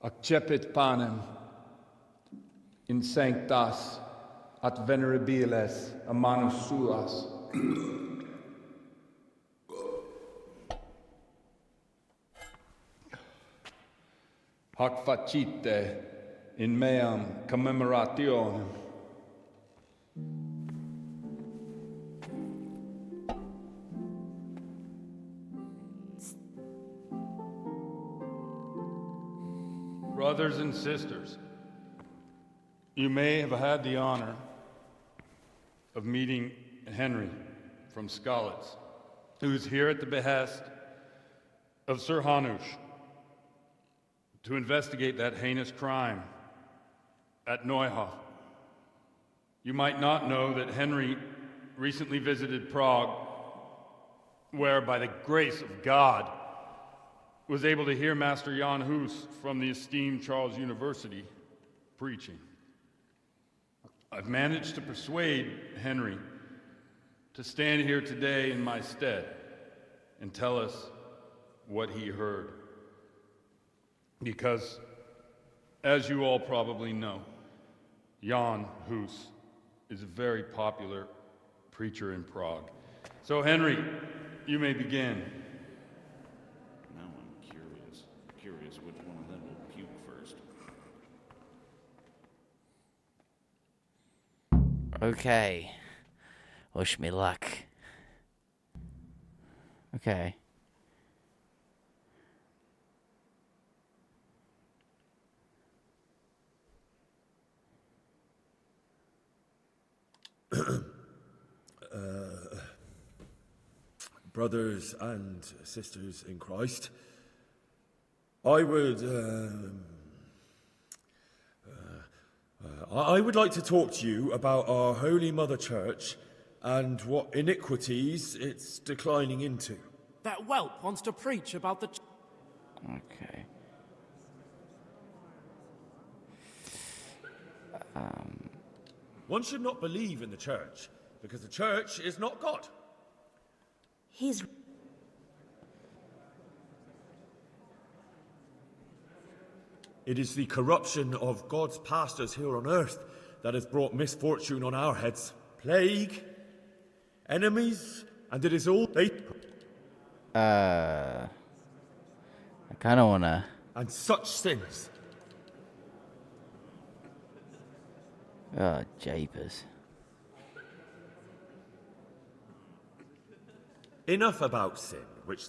Accepit panem in sanctas at venerabiles a manus suas. Hac facite in meam commemorationem. Brothers and sisters, you may have had the honor of meeting Henry from Skalitz, who is here at the behest of Sir Hanush to investigate that heinous crime at Neuhof. You might not know that Henry recently visited Prague, where, by the grace of God, was able to hear Master Jan Hus from the esteemed Charles University preaching. I've managed to persuade Henry to stand here today in my stead and tell us what he heard. Because, as you all probably know, Jan Hus is a very popular preacher in Prague. So, Henry, you may begin. Now I'm curious which one of them will puke first. Okay. Wish me luck. Okay. Brothers and sisters in Christ, I would like to talk to you about our Holy Mother Church and what iniquities it's declining into. That whelp wants to preach about the... Okay. One should not believe in the church, because the church is not God. He's... It is the corruption of God's pastors here on earth that has brought misfortune on our heads. Plague, enemies, and it is all they... I kind of want to... And such sins. Oh, japers. Enough about sin, which...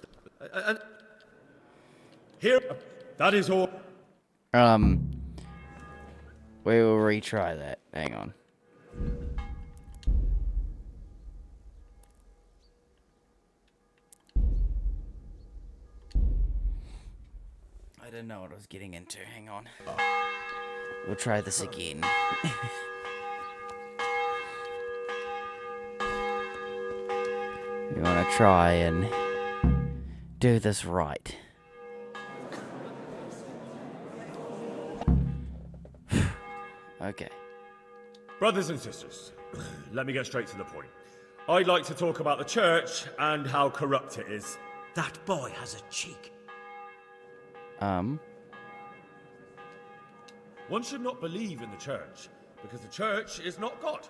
and here, that is all... We will retry that. Hang on. I didn't know what I was getting into. Hang on. We'll try this again. You want to try and do this right. Okay. Brothers and sisters, let me get straight to the point. I'd like to talk about the church and how corrupt it is. That boy has a cheek. One should not believe in the church, because the church is not God.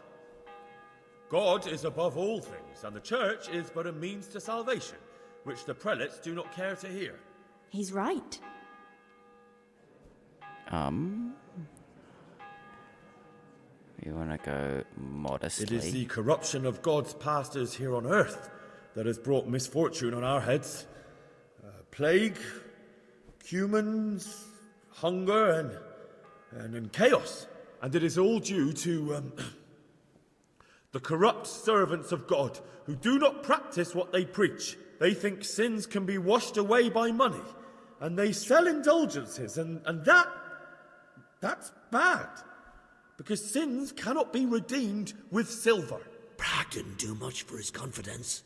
God is above all things, and the church is but a means to salvation, which the prelates do not care to hear. He's right. You want to go modestly. It is the corruption of God's pastors here on earth that has brought misfortune on our heads. Plague, humans, hunger, and chaos. And it is all due to the corrupt servants of God who do not practice what they preach. They think sins can be washed away by money, and they sell indulgences, and that's bad. Because sins cannot be redeemed with silver. Bragg didn't do much for his confidence.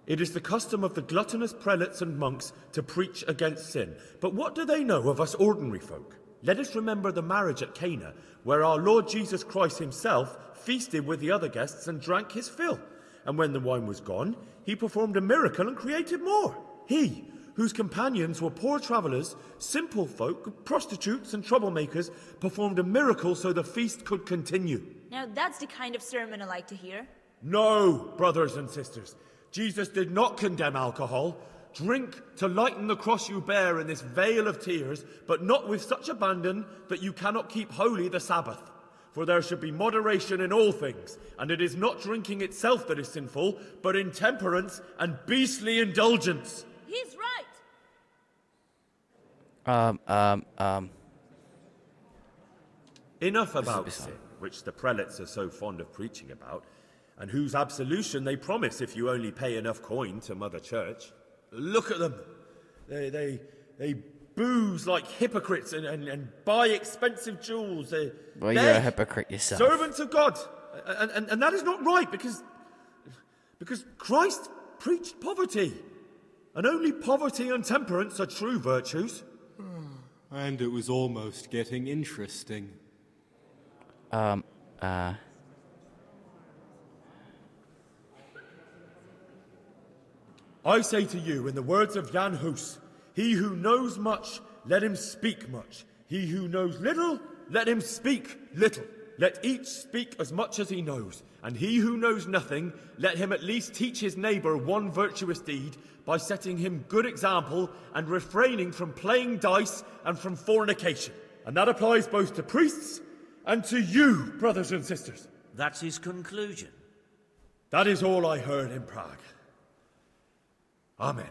It is the custom of the gluttonous prelates and monks to preach against sin. But what do they know of us ordinary folk? Let us remember the marriage at Cana, where our Lord Jesus Christ himself feasted with the other guests and drank his fill. And when the wine was gone, he performed a miracle and created more. He, whose companions were poor travellers, simple folk, prostitutes and troublemakers, performed a miracle so the feast could continue. Now that's the kind of sermon I like to hear. No, brothers and sisters. Jesus did not condemn alcohol. Drink to lighten the cross you bear in this vale of tears, but not with such abandon that you cannot keep holy the Sabbath. For there should be moderation in all things, and it is not drinking itself that is sinful, but intemperance and beastly indulgence. He's right. Enough about sin, which the prelates are so fond of preaching about, and whose absolution they promise if you only pay enough coin to Mother Church. Look at them. They booze like hypocrites and buy expensive jewels. Well, you're a hypocrite yourself. Servants of God. And that is not right, because Christ preached poverty. And only poverty and temperance are true virtues. And it was almost getting interesting. I say to you, in the words of Jan Hus, he who knows much, let him speak much. He who knows little, let him speak little. Let each speak as much as he knows, and he who knows nothing, let him at least teach his neighbour one virtuous deed by setting him good example and refraining from playing dice and from fornication. And that applies both to priests and to you, brothers and sisters. That's his conclusion. That is all I heard in Prague. Amen.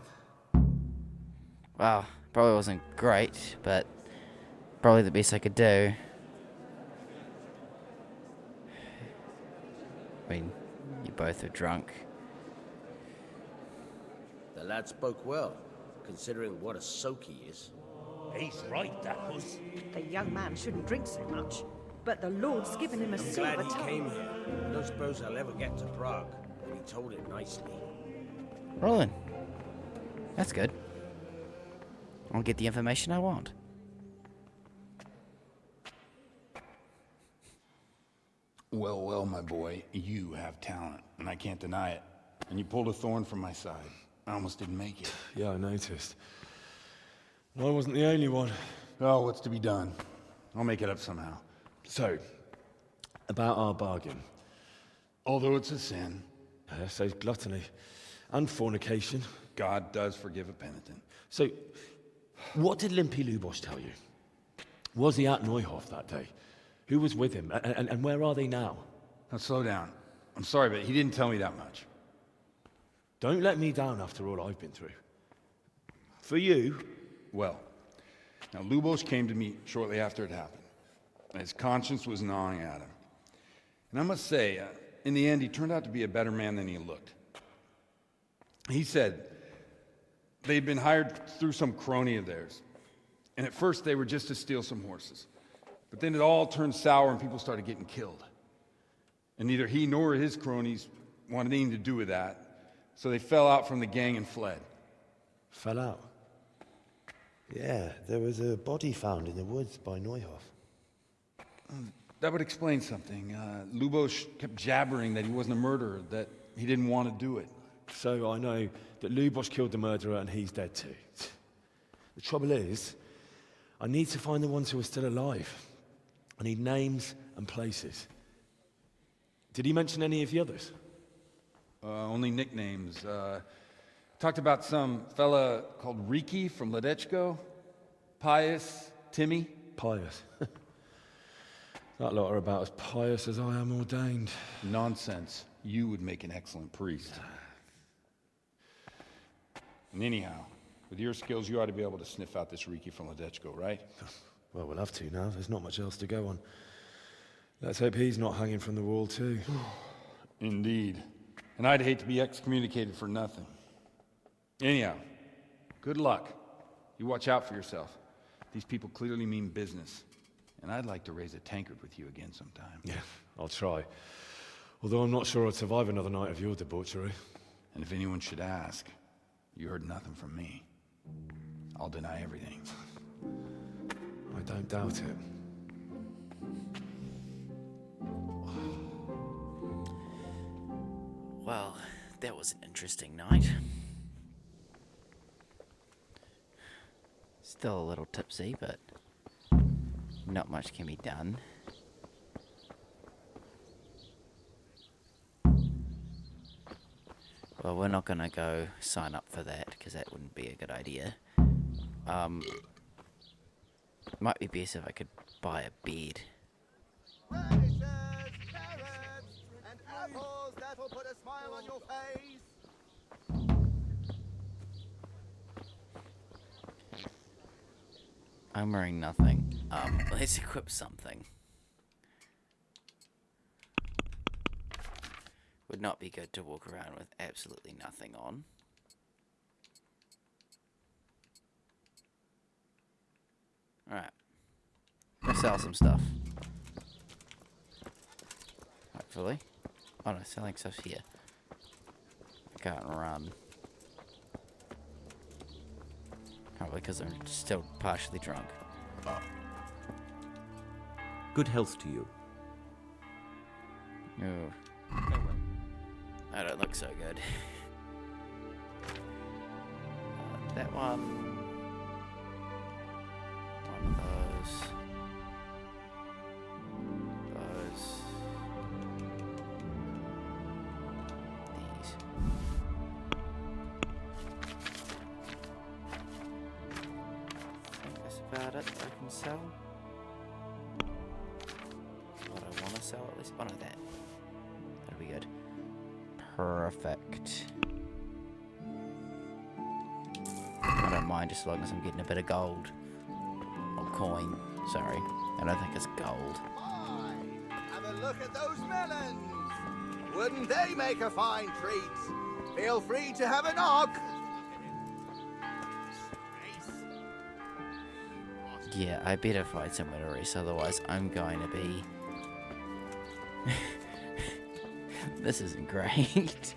Well, probably wasn't great, but probably the best I could do. I mean, you both are drunk. The lad spoke well, considering what a soak he is. He's right, that was. The young man shouldn't drink so much, but the Lord's given him a I'm silver glad he tongue. came here. I don't suppose I'll ever get to Prague, but he told it nicely. Rolling. That's good. I'll get the information I want. Well, well, my boy, you have talent, and I can't deny it. And you pulled a thorn from my side. I almost didn't make it. Yeah, I noticed. I wasn't the only one. Oh, what's to be done? I'll make it up somehow. So, about our bargain. Although it's a sin. So gluttony and fornication. God does forgive a penitent. So, what did Limpy Lubosh tell you? Was he at Neuhof that day? Who was with him? And where are they now? Now, slow down. I'm sorry, but he didn't tell me that much. Don't let me down after all I've been through. For you... Well, now Lubosh came to me shortly after it happened. His conscience was gnawing at him. And I must say, in the end, he turned out to be a better man than he looked. He said they'd been hired through some crony of theirs. And at first they were just to steal some horses. But then it all turned sour and people started getting killed. And neither he nor his cronies wanted anything to do with that. So they fell out from the gang and fled. Fell out? Yeah, there was a body found in the woods by Neuhof. That would explain something. Lubosh kept jabbering that he wasn't a murderer, that he didn't want to do it. So I know that Lubosh killed the murderer and he's dead too. The trouble is, I need to find the ones who are still alive. I need names and places. Did he mention any of the others? Only nicknames. Talked about some fella called Riki from Ledechko, Pius, Timmy. Pius. That lot are about as pious as I am ordained. Nonsense. You would make an excellent priest. And anyhow, with your skills, you ought to be able to sniff out this Riki from Ledechko, right? Well, we'll have to now. There's not much else to go on. Let's hope he's not hanging from the wall too. Indeed. And I'd hate to be excommunicated for nothing. Anyhow, good luck. You watch out for yourself. These people clearly mean business. And I'd like to raise a tankard with you again sometime. Yeah, I'll try. Although I'm not sure I'd survive another night of your debauchery. And if anyone should ask, you heard nothing from me. I'll deny everything. I don't doubt it. Well, that was an interesting night. Still a little tipsy, but not much can be done. Well, we're not gonna go sign up for that, because that wouldn't be a good idea. Might be best if I could buy a bed. Radishes, carrots, and apples that will put a smile on your face. I'm wearing nothing. Let's equip something. Would not be good to walk around with absolutely nothing on. Alright. Let's sell some stuff. Hopefully. Oh no, selling stuff's here. I can't run. Probably because I'm still partially drunk. Good health to you. Ooh. I don't look so good. That one. One of those. Those. that it I can sell? What I want to sell at least? Oh no, that. That'll be good. Perfect. I don't mind just as long as I'm getting a bit of gold. Or coin, sorry. I don't think it's gold. Have a look at those melons. Wouldn't they make a fine treat? Feel free to have a knock. Yeah, I better find somewhere to rest, otherwise I'm going to be... This isn't great.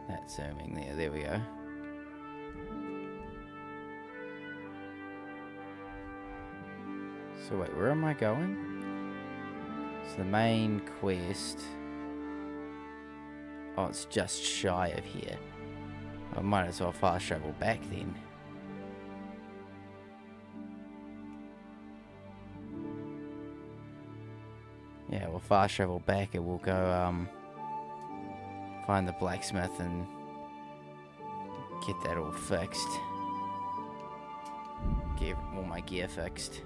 That's zooming there, there we go. So wait, where am I going? So the main quest... Oh, it's just shy of here. I might as well fast travel back then. Yeah, we'll fast travel back and we'll go find the blacksmith and get that all fixed. Get all my gear fixed.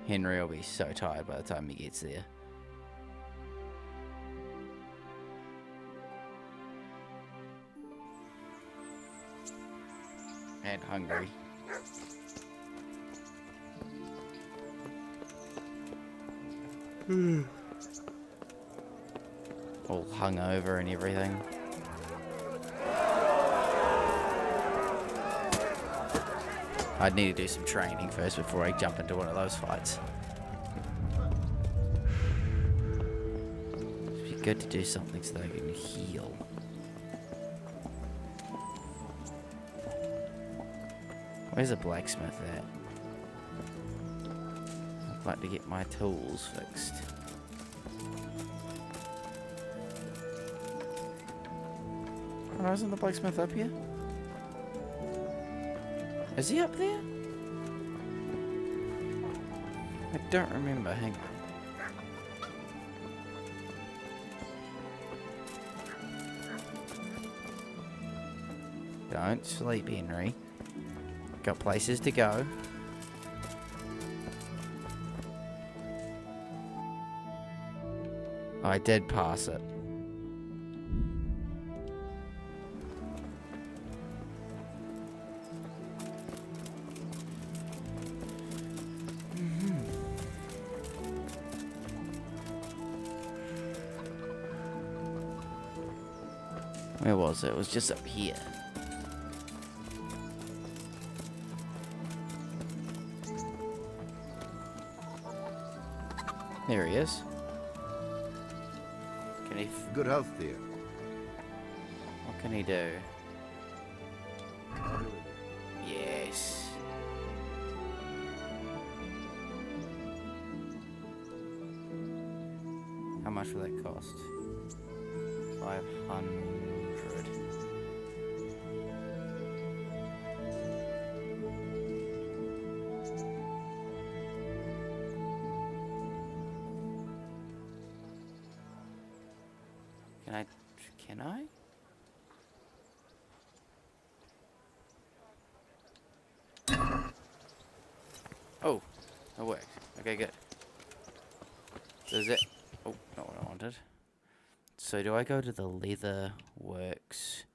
Henry will be so tired by the time he gets there. And hungry. All hungover and everything. I'd need to do some training first before I jump into one of those fights. It'd be good to do something so that I can heal. Where's the blacksmith at? I'd like to get my tools fixed. Oh, isn't the blacksmith up here? Is he up there? I don't remember. Hang on. Don't sleep, Henry. Got places to go. I did pass it. Where was it? It was just up here. There he is. Can he... Good health, dear. What can he do? Yes. How much will that cost? 500. Can I? Oh, that worked. Okay, good. So is it? Oh, not what I wanted. So do I go to the leather works?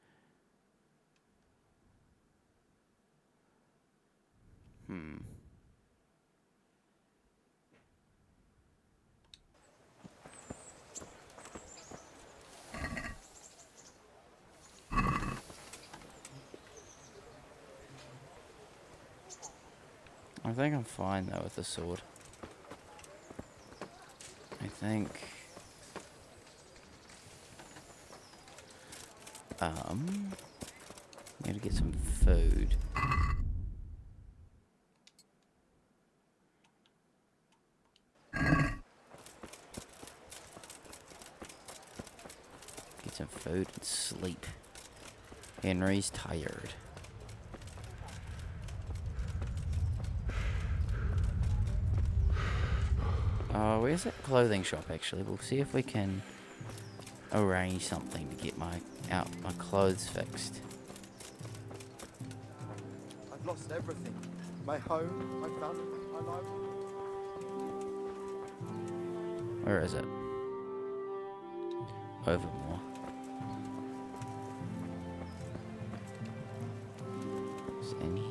I think I'm fine though with the sword. I think. Need to get some food. Get some food and sleep. Henry's tired. Oh, where's that clothing shop actually? We'll see if we can arrange something to get my clothes fixed. I've lost everything. My home, my family, my life. Where is it? Overmore. It's in here.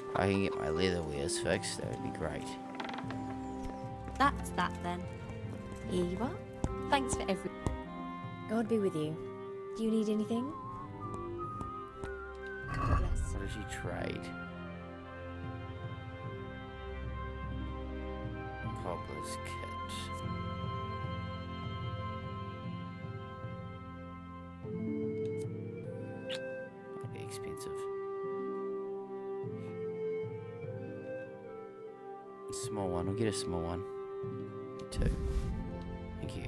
If I can get my leather wares fixed, that would be great. That's that then. Here you are. Thanks for every. God be with you. Do you need anything? God bless. What does she trade? Cobbler's kit. That'd be expensive. Small one. We'll get a small one. 2. Thank you.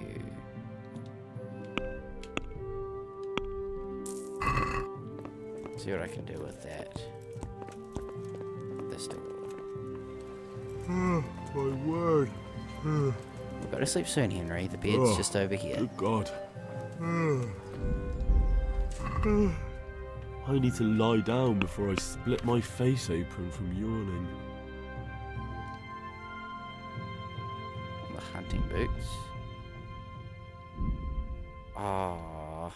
See what I can do with that. This door. Oh, my word. We'll go to sleep soon, Henry. The bed's just over here. Good God. I need to lie down before I split my face open from yawning. The hunting boots. Ah.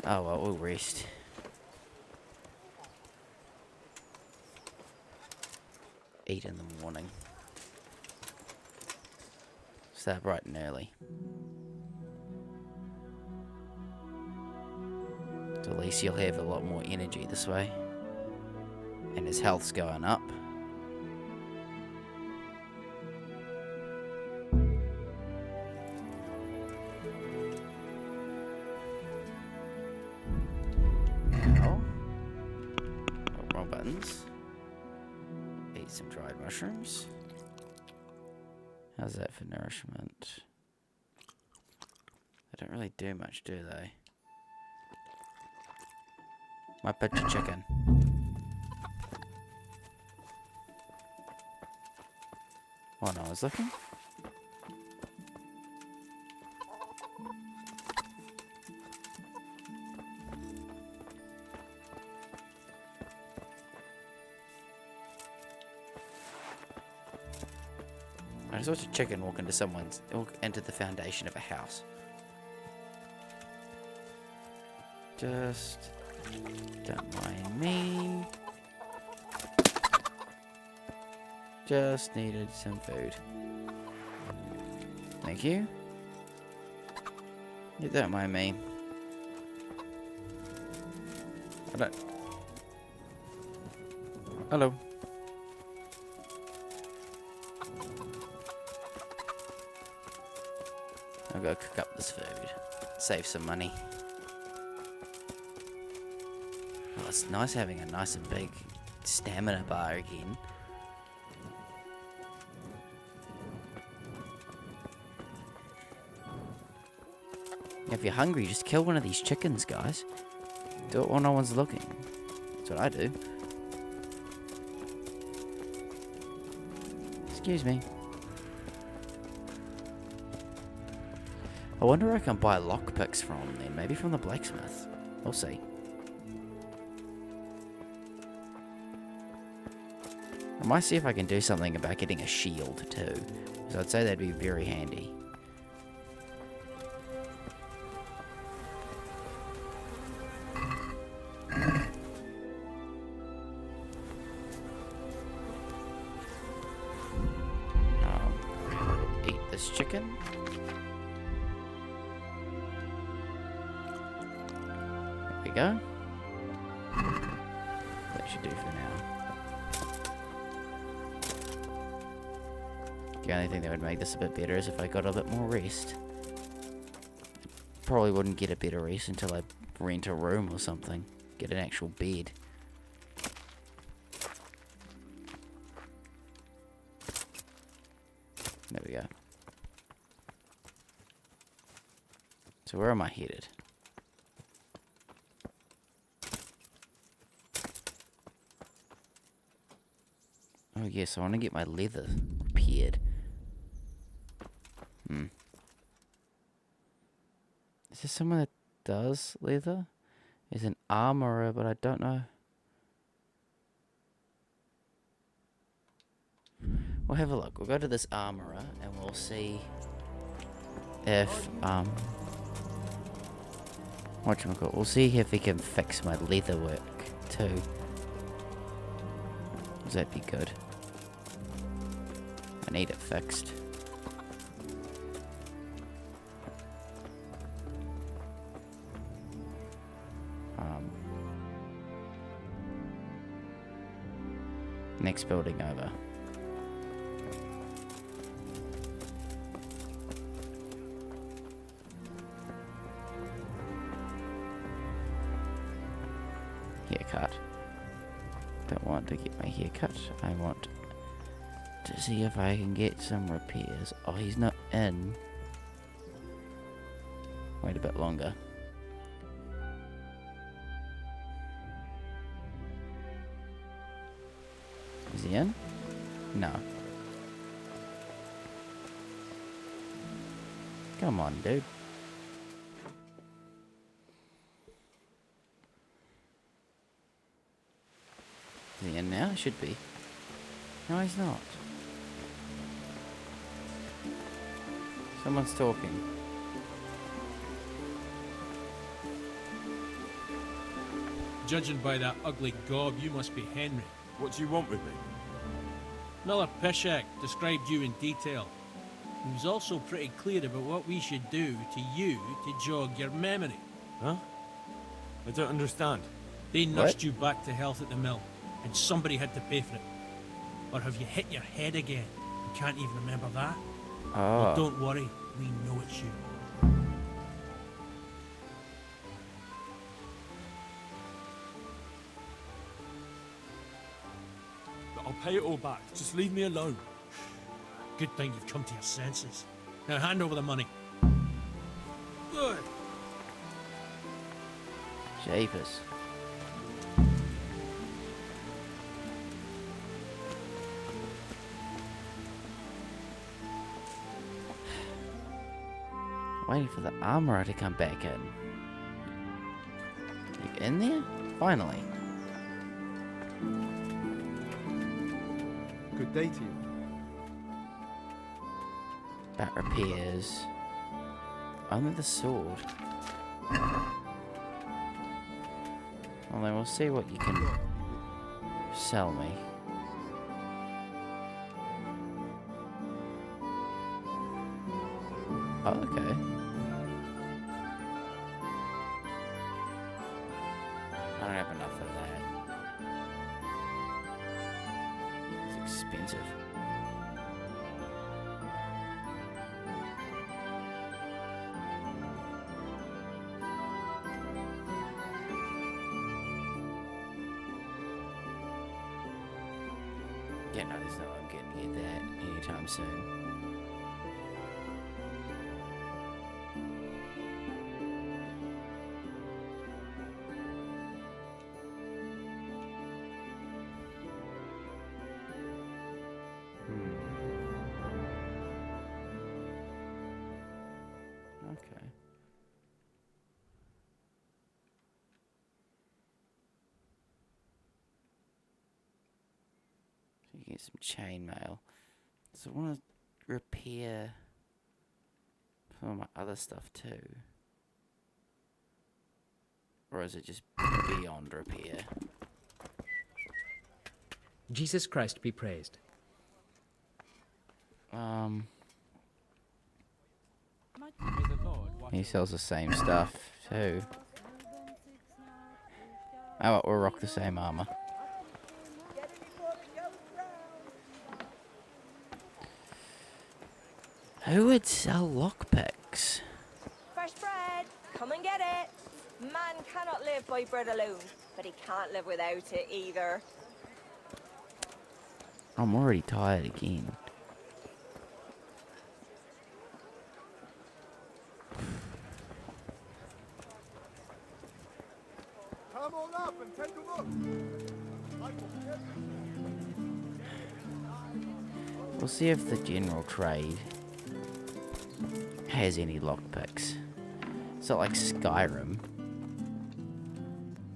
Oh well, we'll rest. Eat in the morning. Start bright and early. So at least you'll have a lot more energy this way. And his health's going up. Now, wrong buttons. Eat some dried mushrooms. How's that for nourishment? They don't really do much, do they? My butcher chicken. Oh no, I was looking. I just watched a chicken walk into the foundation of a house. Just don't mind me. Just needed some food. Thank you. You don't mind me. I don't. Hello. I'll go cook up this food. Save some money. Well, it's nice having a nice and big stamina bar again. If you're hungry, just kill one of these chickens, guys. Do it while no one's looking. That's what I do. Excuse me. I wonder where I can buy lockpicks from then. Maybe from the blacksmith. We'll see. I might see if I can do something about getting a shield too. Because I'd say that'd be very handy. Eat this chicken. There we go. That should do for now. The only thing that would make this a bit better is if I got a bit more rest. Probably wouldn't get a better rest until I rent a room or something. Get an actual bed. There we go. So where am I headed? Oh yes, I want to get my leather repaired. Is there someone that does leather? There's an armorer, but I don't know. We'll have a look. We'll go to this armorer and we'll see if whatchamacallit, we'll see if he can fix my leather work too. Does that be good? I need it fixed. Next building over. Haircut. Don't want to get my hair cut. I want to see if I can get some repairs. Oh, he's not in. Wait a bit longer. Is he in? No. Come on, dude. Is he in now? Should be. No, he's not. Someone's talking. Judging by that ugly gob, you must be Henry. What do you want with me? Miller Pishak described you in detail. He was also pretty clear about what we should do to you to jog your memory. Huh? I don't understand. They nursed you back to health at the mill, and somebody had to pay for it. Or have you hit your head again? You can't even remember that? Oh. Well, don't worry, we know it's you. I'll pay it all back. Just leave me alone. Good thing you've come to your senses. Now hand over the money. Good. Jeepers. Waiting for the armorer to come back in. You in there? Finally. Good day to you. Bat repairs. Only the sword. Well then we'll see what you can sell me. Oh, okay. I don't have enough of that. It's expensive. Yeah, no, there's no way I'm getting that anytime soon. Okay. So you get some chainmail. So I want to repair some of my other stuff too. Or is it just beyond repair? Jesus Christ be praised. He sells the same stuff too. Oh, well, we'll rock the same armor. Who would sell lockpicks? Fresh bread, come and get it. Man cannot live by bread alone, but he can't live without it either. I'm already tired again. Come on up and take a look. We'll see if the general trade has any lockpicks. It's not like Skyrim.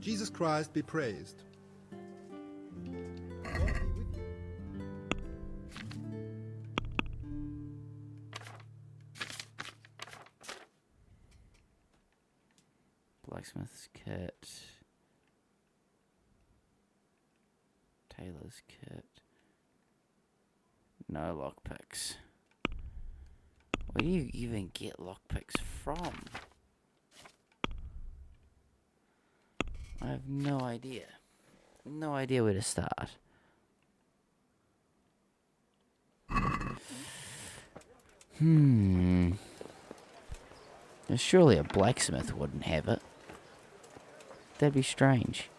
Jesus Christ be praised. Blacksmith's kit. Tailor's kit. No lockpicks. Where do you even get lockpicks from? I have no idea. No idea where to start. Surely a blacksmith wouldn't have it. That'd be strange.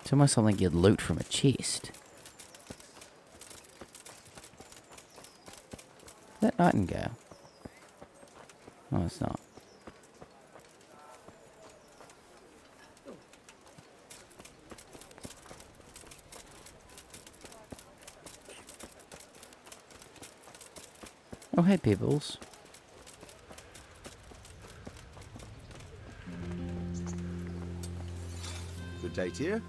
It's almost something you'd loot from a chest. Is that nightingale? No, it's not. Oh, hey, Pebbles. Good day to you.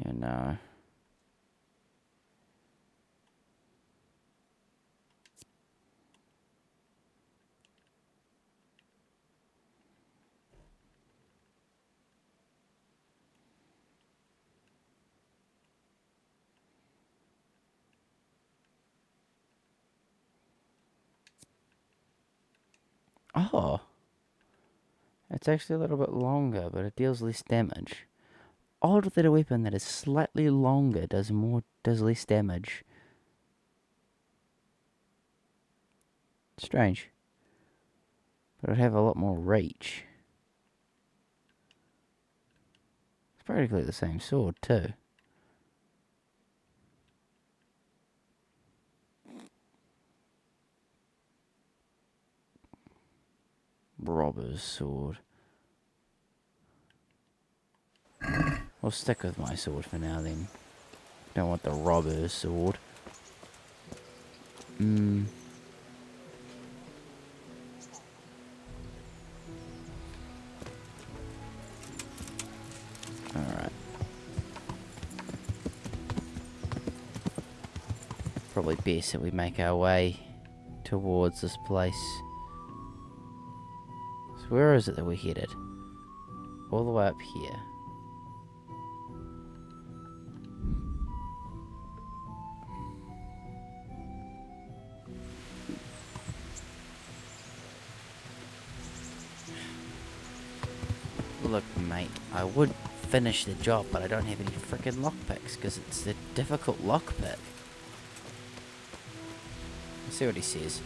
Yeah, no. Oh. It's actually a little bit longer, but it deals less damage. Odd that a weapon that is slightly longer does less damage. Strange. But it'd have a lot more reach. It's practically the same sword too. Robber's sword. I'll stick with my sword for now then. Don't want the robber's sword. Alright. Probably best that we make our way towards this place. So where is it that we're headed? All the way up here. Look, mate, I would finish the job, but I don't have any frickin' lockpicks, because it's a difficult lockpick. Let's see what he says.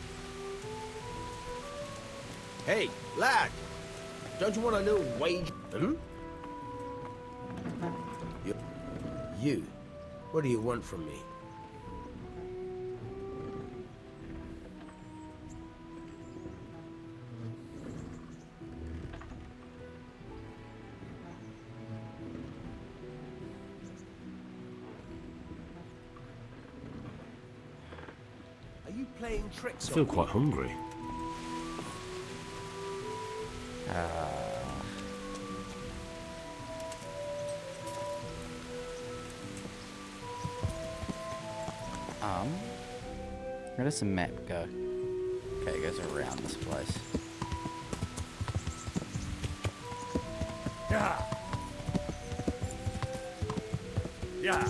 Hey, lad! Don't you want a little wage? You. What do you want from me? Are you playing tricks? I feel quite hungry. Where does the map go? Okay, it goes around this place. Yeah. Yeah.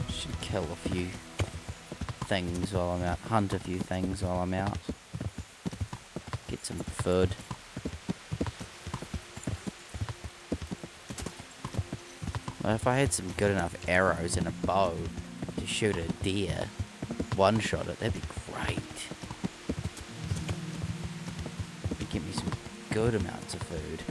Should kill a few things while I'm out. Hunt a few things while I'm out. Get some food. Well, if I had some good enough arrows and a bow to shoot a deer, one-shot it, that'd be great. It'd give me some good amounts of food.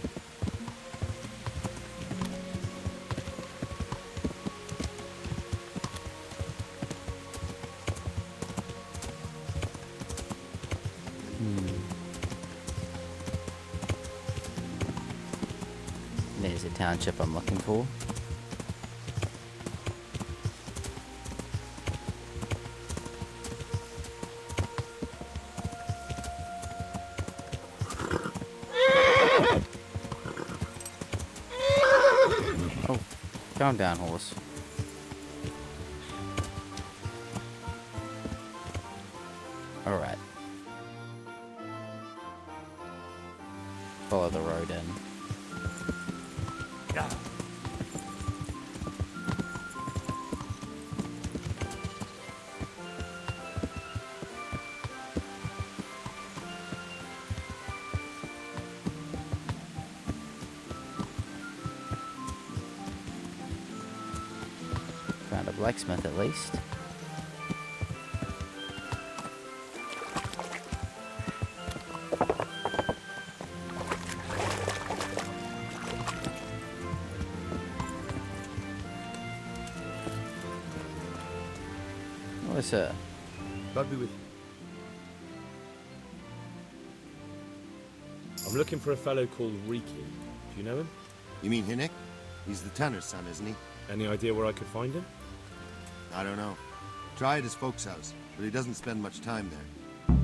There's a township I'm looking for. Oh, calm down, horse. Alright. Follow the road in. Found a blacksmith at least. What's that? God be with you. I'm looking for a fellow called Riki. Do you know him? You mean Hinnick? He's the Tanner's son, isn't he? Any idea where I could find him? I don't know. Try at his folks' house, but he doesn't spend much time there.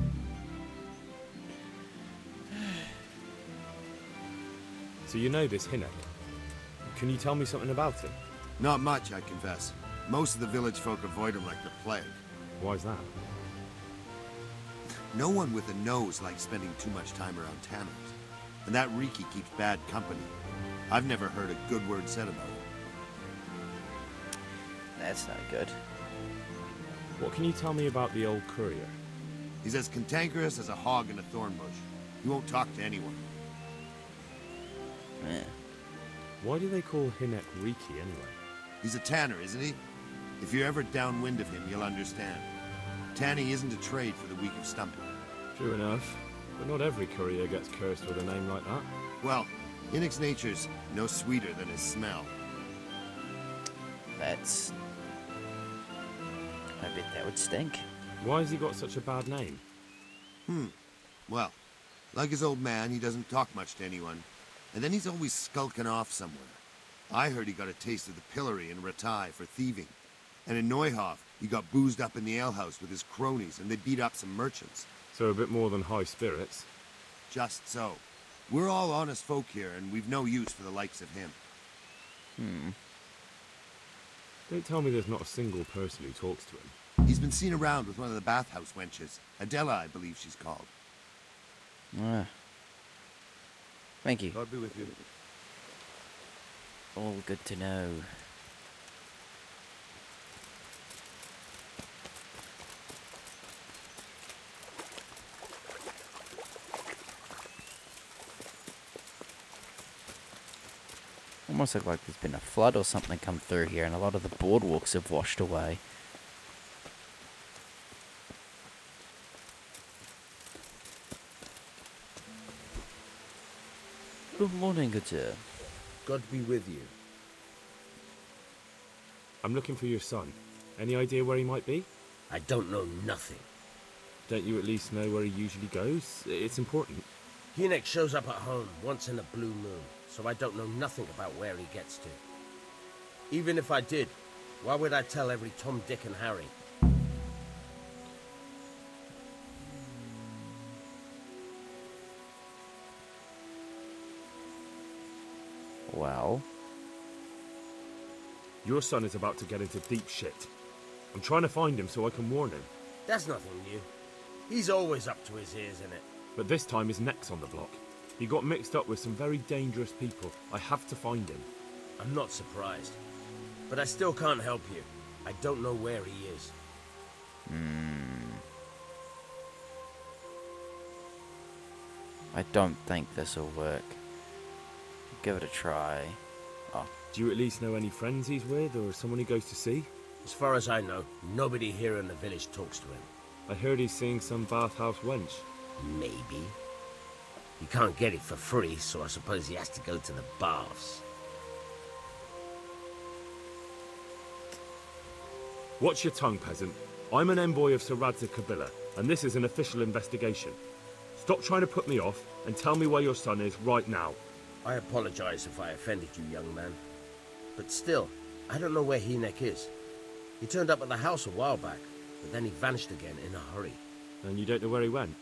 So you know this Hinnick? Can you tell me something about him? Not much, I confess. Most of the village folk avoid him like the plague. Why's that? No one with a nose likes spending too much time around Tanners. And that Riki keeps bad company. I've never heard a good word said about him. That's not good. What can you tell me about the old courier? He's as cantankerous as a hog in a thorn bush. He won't talk to anyone. Why do they call Hinnick Riki anyway? He's a tanner, isn't he? If you're ever downwind of him, you'll understand. Tanning isn't a trade for the weak of stomach. True enough. But not every courier gets cursed with a name like that. Well, Hinnick's nature's no sweeter than his smell. That's... I bet that would stink. Why has he got such a bad name? Well, like his old man, he doesn't talk much to anyone. And then he's always skulking off somewhere. I heard he got a taste of the pillory in Ratai for thieving. And in Neuhof, he got boozed up in the alehouse with his cronies, and they beat up some merchants. So a bit more than high spirits. Just so. We're all honest folk here, and we've no use for the likes of him. Don't tell me there's not a single person who talks to him. He's been seen around with one of the bathhouse wenches. Adela, I believe she's called. Thank you. God be with you. All good to know. Almost look like there's been a flood or something come through here and a lot of the boardwalks have washed away. Good morning, good sir. God be with you. I'm looking for your son. Any idea where he might be? I don't know nothing. Don't you at least know where he usually goes? It's important. Hinnick shows up at home once in a blue moon, so I don't know nothing about where he gets to. Even if I did, why would I tell every Tom, Dick and Harry? Well? Your son is about to get into deep shit. I'm trying to find him so I can warn him. That's nothing new. He's always up to his ears in it. But this time his neck's on the block. He got mixed up with some very dangerous people. I have to find him. I'm not surprised. But I still can't help you. I don't know where he is. I don't think this'll work. Give it a try. Oh. Do you at least know any friends he's with, or someone he goes to see? As far as I know, nobody here in the village talks to him. I heard he's seeing some bathhouse wench. Maybe. He can't get it for free, so I suppose he has to go to the baths. Watch your tongue, peasant. I'm an envoy of Sir Radzig Kobyla, and this is an official investigation. Stop trying to put me off, and tell me where your son is right now. I apologize if I offended you, young man. But still, I don't know where Hynek is. He turned up at the house a while back, but then he vanished again in a hurry. And you don't know where he went?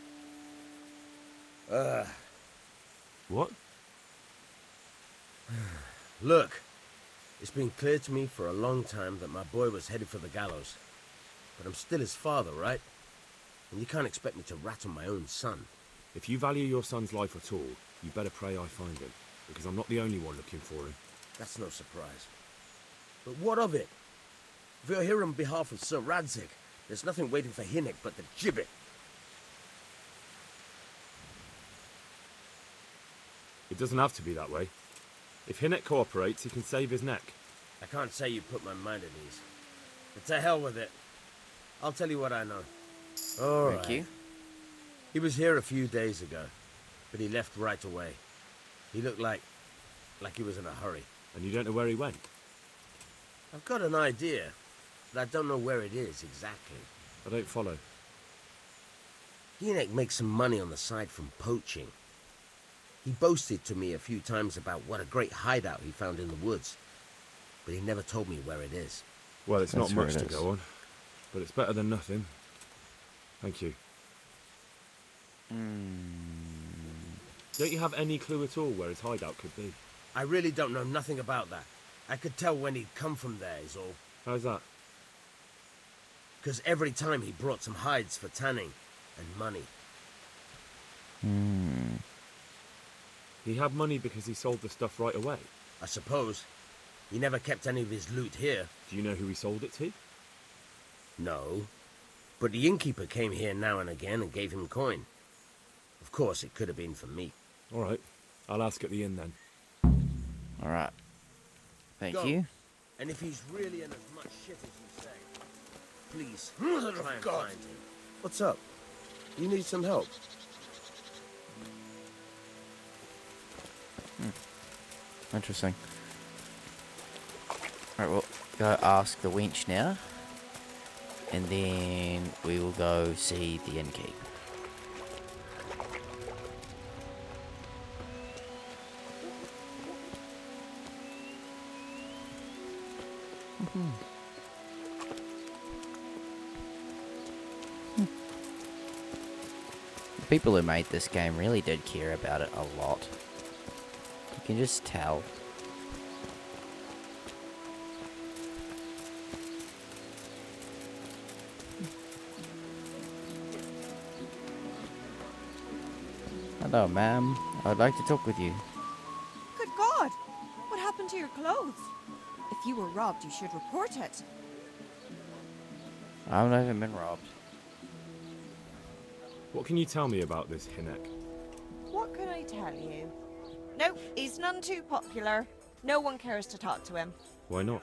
What? Look, it's been clear to me for a long time that my boy was headed for the gallows. But I'm still his father, right? And you can't expect me to rat on my own son. If you value your son's life at all, you better pray I find him, because I'm not the only one looking for him. That's no surprise. But what of it? If you're here on behalf of Sir Radzig, there's nothing waiting for Hynek but the gibbet. It doesn't have to be that way. If Hynek cooperates, he can save his neck. I can't say you put my mind at ease. But to hell with it. I'll tell you what I know. All right. Thank you. He was here a few days ago, but he left right away. He looked like he was in a hurry. And you don't know where he went? I've got an idea, but I don't know where it is exactly. I don't follow. Hynek makes some money on the side from poaching. He boasted to me a few times about what a great hideout he found in the woods, but he never told me where it is. Well, it's That's not where much it to is. go on, but it's better than nothing. Thank you. Don't you have any clue at all where his hideout could be? I really don't know nothing about that. I could tell when he'd come from there is all. How's that? Because every time he brought some hides for tanning and money. He had money because he sold the stuff right away? I suppose. He never kept any of his loot here. Do you know who he sold it to? No. But the innkeeper came here now and again and gave him coin. Of course, it could have been for me. All right. I'll ask at the inn then. All right. Thank Go. you. And if he's really in as much shit as you say, please try and find him. What's up? You need some help? Interesting. Alright, well, go ask the wench now. And then we will go see the innkeep. The people who made this game really did care about it a lot. You can just tell. Hello, ma'am. I'd like to talk with you. Good God! What happened to your clothes? If you were robbed, you should report it. I've never been robbed. What can you tell me about this Hynek? What can I tell you? Nope, he's none too popular. No one cares to talk to him. Why not?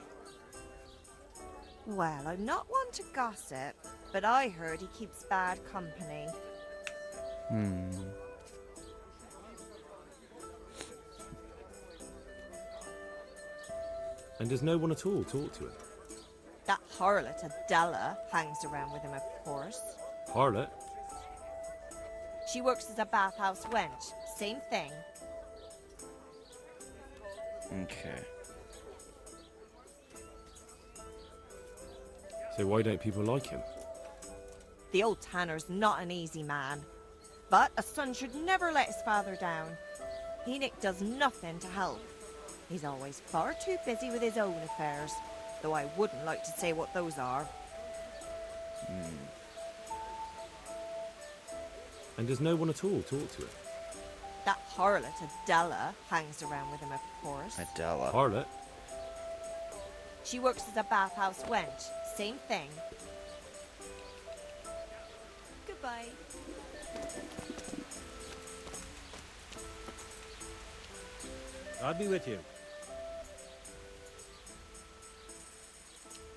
Well, I'm not one to gossip, but I heard he keeps bad company. And does no one at all talk to him? That harlot Adela hangs around with him, of course. Harlot? She works as a bathhouse wench. Same thing. Okay. So why don't people like him? The old tanner's not an easy man. But a son should never let his father down. Hynek does nothing to help. He's always far too busy with his own affairs, though I wouldn't like to say what those are. And does no one at all talk to him? That harlot Adela hangs around with him, of course. Adela. Harlot? She works as a bathhouse wench. Same thing. Goodbye. God be with you.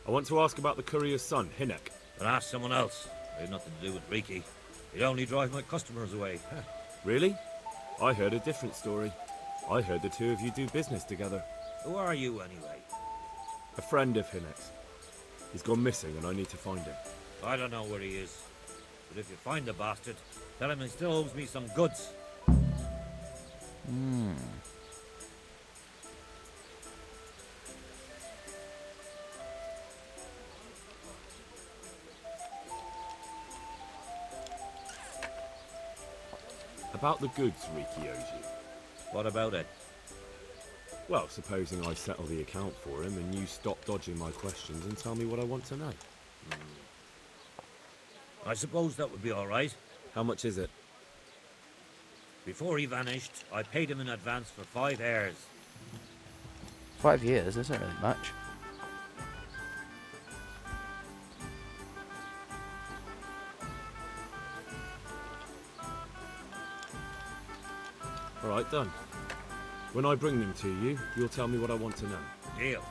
I want to ask about the courier's son, Hinek. Then ask someone else. I had nothing to do with Riki. He'd only drive my customers away. Really? I heard a different story. I heard the two of you do business together. Who are you, anyway? A friend of Hinek's. He's gone missing and I need to find him. I don't know where he is. But if you find the bastard, tell him he still owes me some goods. About the goods Riki owes you. What about it? Well, supposing I settle the account for him and you stop dodging my questions and tell me what I want to know. I suppose that would be all right. How much is it? Before he vanished, I paid him in advance for 5 heirs. 5 years isn't really much. All right, done. When I bring them to you, you'll tell me what I want to know. Deal.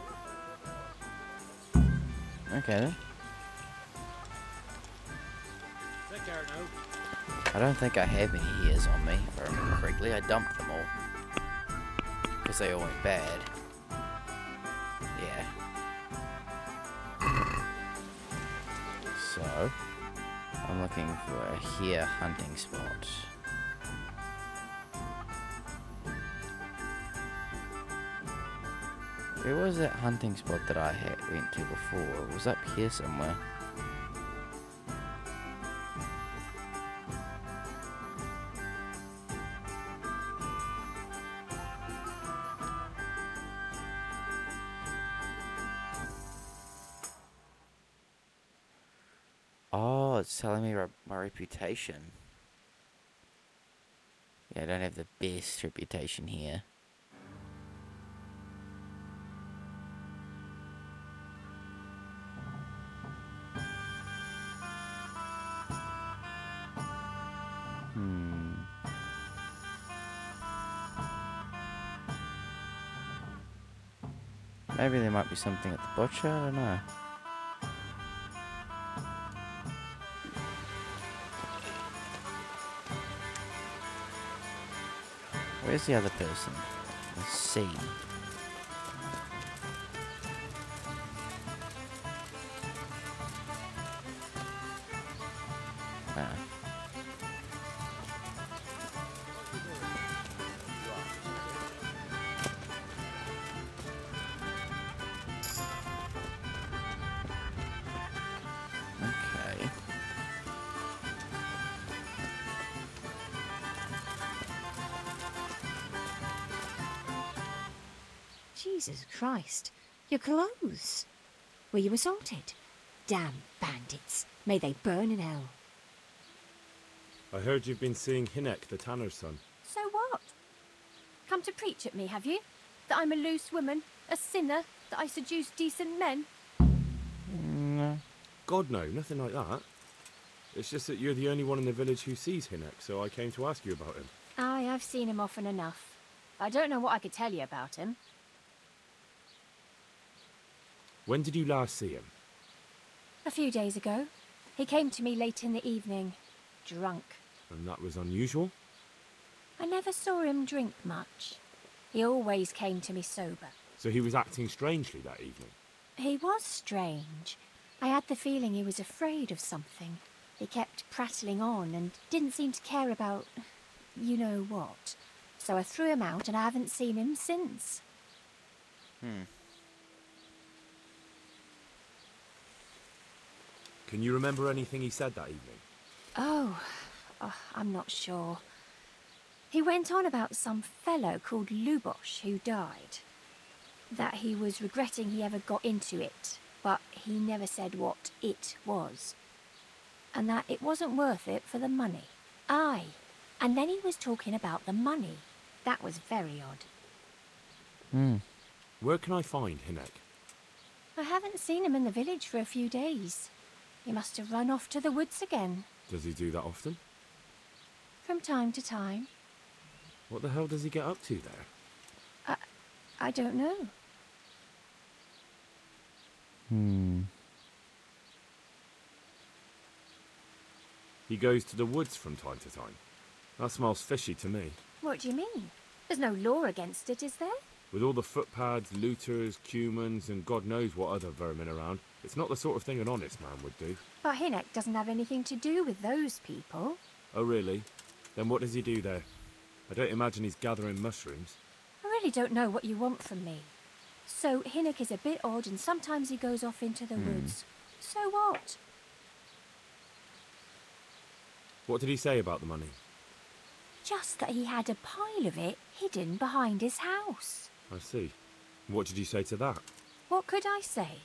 Okay then. Take care now. I don't think I have any years on me, if I remember correctly. I dumped them all. Because they all went bad. Yeah. So, I'm looking for a hare hunting spot. Where was that hunting spot that I went to before? It was up here somewhere. Oh, it's telling me my reputation. Yeah, I don't have the best reputation here. Maybe there might be something at the butcher, I don't know. Where's the other person? Let's see. Ah. Okay. Jesus Christ, your clothes. Were you assaulted? Damn bandits. May they burn in hell. I heard you've been seeing Hinek, the tanner's son. So what? Come to preach at me, have you? That I'm a loose woman, a sinner, that I seduce decent men? No. God, no, nothing like that. It's just that you're the only one in the village who sees Hinek, so I came to ask you about him. Aye, I've seen him often enough. I don't know what I could tell you about him. When did you last see him? A few days ago. He came to me late in the evening, drunk. And that was unusual? I never saw him drink much. He always came to me sober. So he was acting strangely that evening? He was strange. I had the feeling he was afraid of something. He kept prattling on and didn't seem to care about you know what. So I threw him out and I haven't seen him since. Can you remember anything he said that evening? Oh, I'm not sure. He went on about some fellow called Lubosh who died. That he was regretting he ever got into it, but he never said what it was. And that it wasn't worth it for the money. Aye, and then he was talking about the money. That was very odd. Where can I find Hinek? I haven't seen him in the village for a few days. He must have run off to the woods again. Does he do that often? From time to time. What the hell does he get up to there? I don't know. He goes to the woods from time to time. That smells fishy to me. What do you mean? There's no law against it, is there? With all the footpads, looters, cumans, and God knows what other vermin around, it's not the sort of thing an honest man would do. But Hinnock doesn't have anything to do with those people. Oh, really? Then what does he do there? I don't imagine he's gathering mushrooms. I really don't know what you want from me. So Hinnock is a bit odd and sometimes he goes off into the woods. So what? What did he say about the money? Just that he had a pile of it hidden behind his house. I see. What did you say to that? What could I say?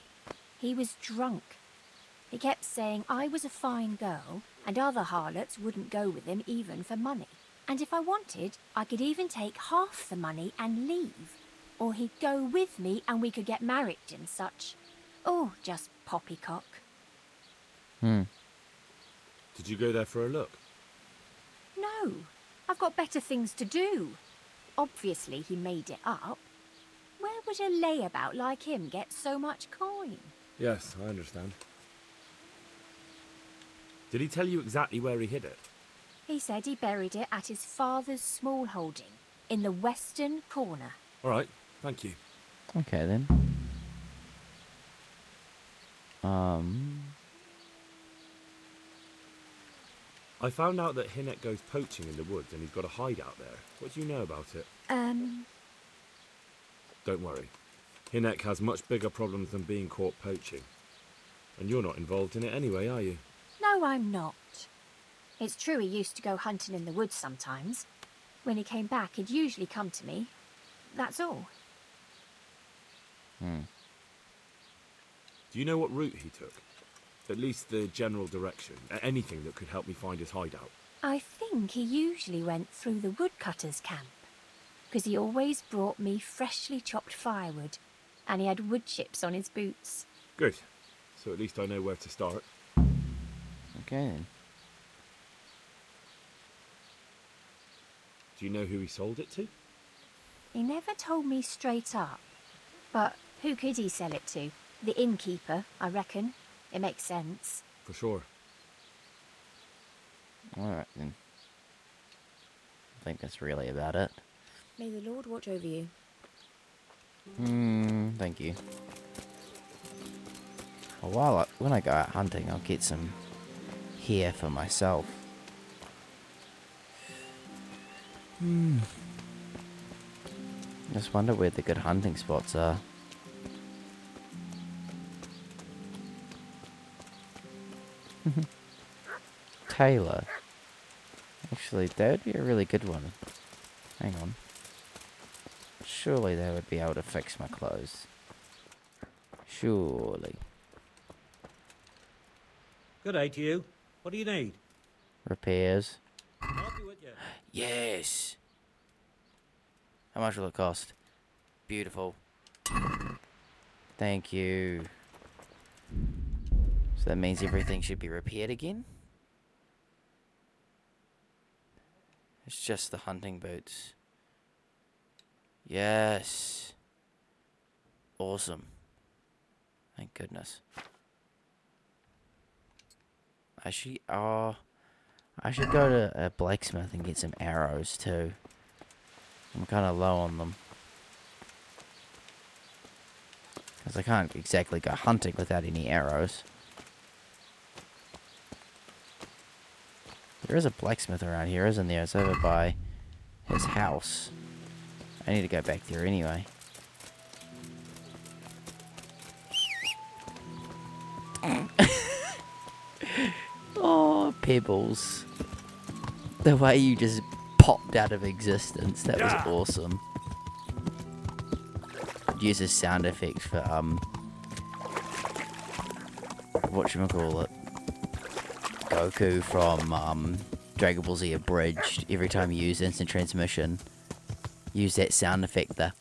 He was drunk. He kept saying I was a fine girl and other harlots wouldn't go with him even for money. And if I wanted, I could even take half the money and leave. Or he'd go with me and we could get married and such. Oh, just poppycock. Did you go there for a look? No, I've got better things to do. Obviously he made it up. Where would a layabout like him get so much coin? Yes, I understand. Did he tell you exactly where he hid it? He said he buried it at his father's small holding, in the western corner. All right, thank you. Okay then. I found out that Hinnock goes poaching in the woods and he's got a hideout there. What do you know about it? Don't worry. Hinnock has much bigger problems than being caught poaching. And you're not involved in it anyway, are you? No, I'm not. It's true he used to go hunting in the woods sometimes. When he came back, he'd usually come to me. That's all. Do you know what route he took? At least the general direction. Anything that could help me find his hideout. I think he usually went through the woodcutter's camp. Because he always brought me freshly chopped firewood. And he had wood chips on his boots. Good. So at least I know where to start. Okay then. Do you know who he sold it to? He never told me straight up. But who could he sell it to? The innkeeper, I reckon. It makes sense. For sure. Alright then. I think that's really about it. May the Lord watch over you. Thank you. Well, when I go out hunting, I'll get some hair for myself. Just wonder where the good hunting spots are. Tailor. Actually, that would be a really good one. Hang on. Surely they would be able to fix my clothes. Surely. Good day to you. What do you need? Repairs. I'll be with you. Yes! How much will it cost? Beautiful. Thank you. So that means everything should be repaired again? It's just the hunting boots. Yes. Awesome. Thank goodness. I should go to a blacksmith and get some arrows too. I'm kind of low on them. Because I can't exactly go hunting without any arrows. There is a blacksmith around here, isn't there? It's over by his house. I need to go back there anyway. Oh, Pebbles. The way you just popped out of existence, that was awesome. Use a sound effect for, whatchamacallit, Goku from, Dragon Ball Z Abridged. Every time you use instant transmission, use that sound effect there.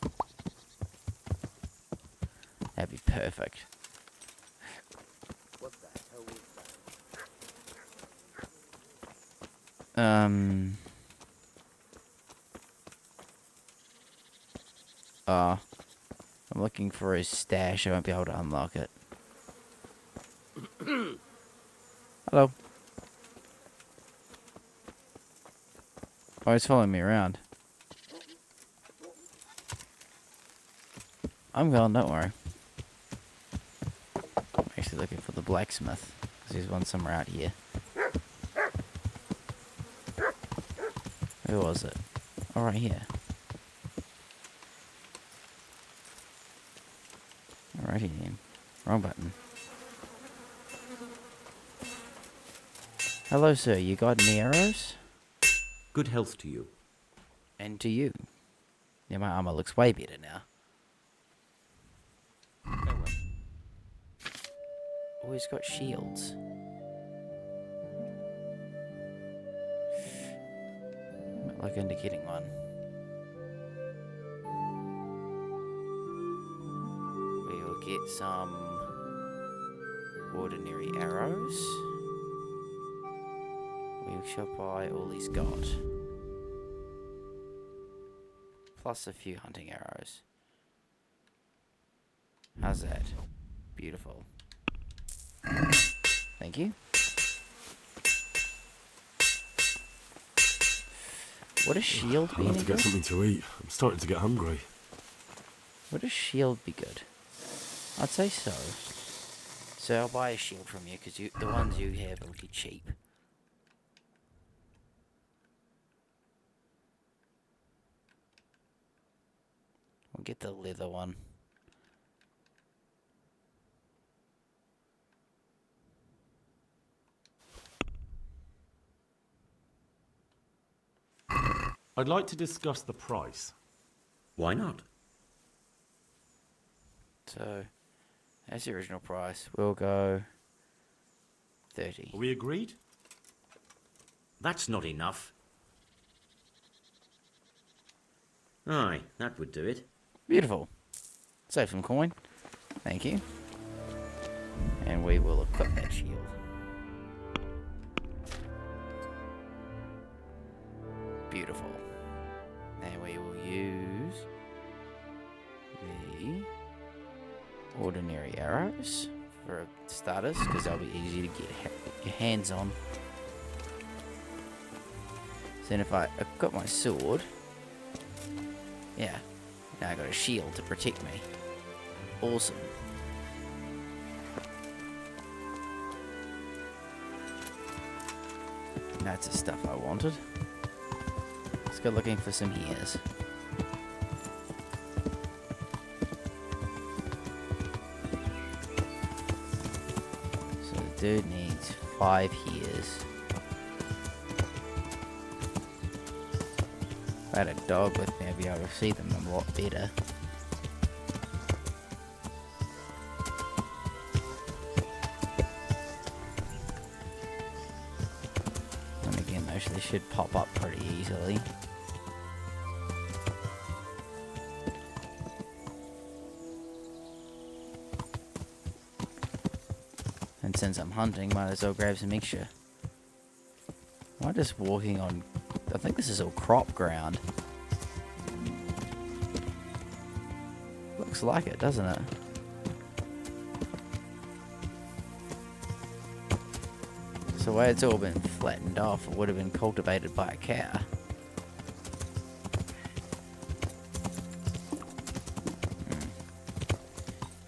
That'd be perfect. What the hell was I'm looking for his stash. I won't be able to unlock it. Hello. Oh, he's following me around. I'm gone, don't worry. I'm actually looking for the blacksmith, because there's one somewhere out here. Where was it? Oh, right here. Alrighty then. Wrong button. Hello, sir. You got any arrows? Good health to you. And to you. Yeah, my armor looks way better now. Oh, he's got shields. Might look into getting one. We'll get some ordinary arrows. We shall buy all he's got. Plus a few hunting arrows. How's that? Beautiful. Thank you. Would a shield be I'll have any to get good? something to eat. I'm starting to get hungry. Would a shield be good? I'd say so. So I'll buy a shield from you, because the ones you have will be cheap. We'll get the leather one. I'd like to discuss the price. Why not? So, that's the original price. We'll go 30. Are we agreed? That's not enough. Aye, that would do it. Beautiful. Save some coin. Thank you. And we will equip that shield. Beautiful. And we will use the ordinary arrows for starters, because they'll be easy to get your hands on. So then if I've got my sword, yeah, now I got a shield to protect me. Awesome. That's the stuff I wanted. Let's go looking for some hairs. So the dude needs 5 hairs. If I had a dog with me, I'd be able to see them a lot better. And again, they should pop up pretty easily. And since I'm hunting, might as well grab some extra. Am I just walking on... I think this is all crop ground. Looks like it, doesn't it? So the way it's all been flattened off, it would have been cultivated by a cow.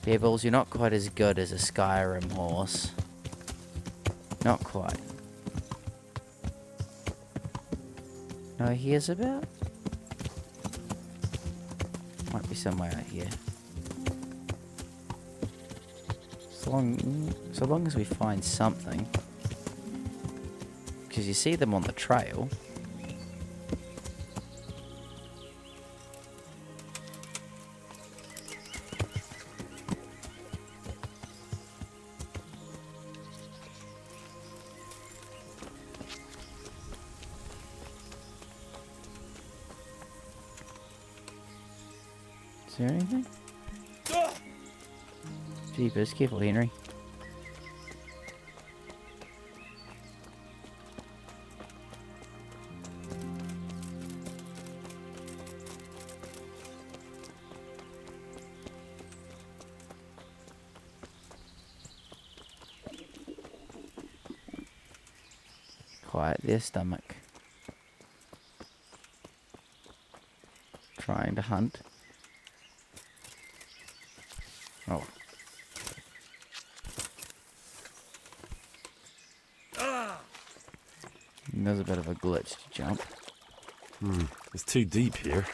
Pebbles, you're not quite as good as a Skyrim horse. Not quite. No hairs about? Might be somewhere out here. So long as we find something. Because you see them on the trail. Is there anything? Jeepers, careful, Henry. quiet there, stomach. Trying to hunt. Oh. There's a bit of a glitch to jump. It's too deep here.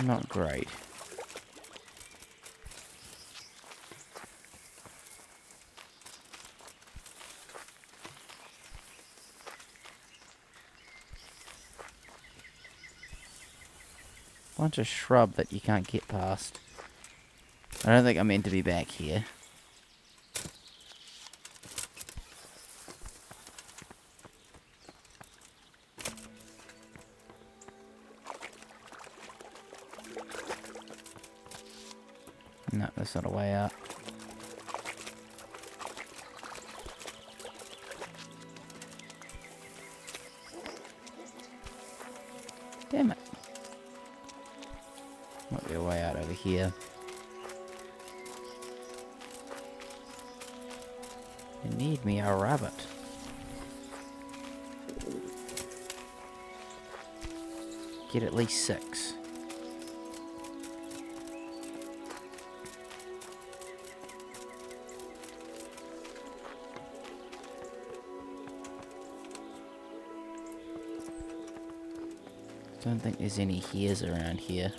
Not great. Bunch of shrub that you can't get past. I don't think I'm meant to be back here. No, that's not a way out. Damn it. Might be a way out over here. You need me a rabbit. Get at least 6. Don't think there's any hares around here.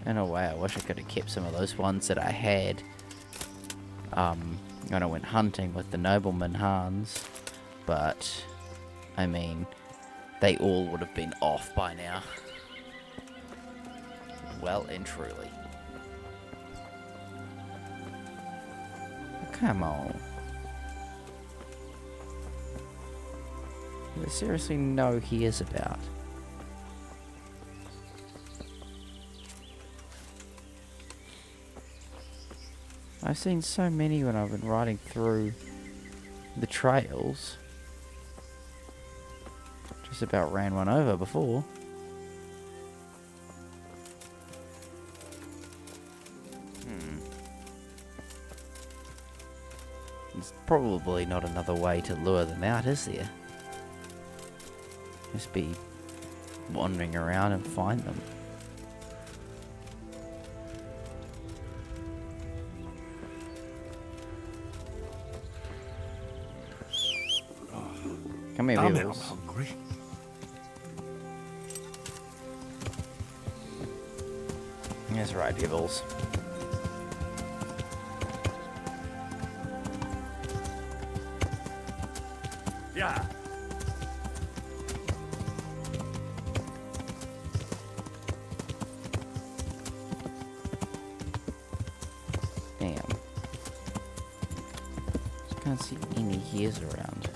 In a way, I wish I could have kept some of those ones that I had when I went hunting with the nobleman Hans, but I mean, they all would have been off by now. Well and truly. Come on. There's seriously no hares about. I've seen so many when I've been riding through the trails. Just about ran one over before. There's probably not another way to lure them out, is there? Just be wandering around and find them. Come here, I'm Beavers. hungry. That's right, Beavers. Yeah. Damn. Just can't see any hares around.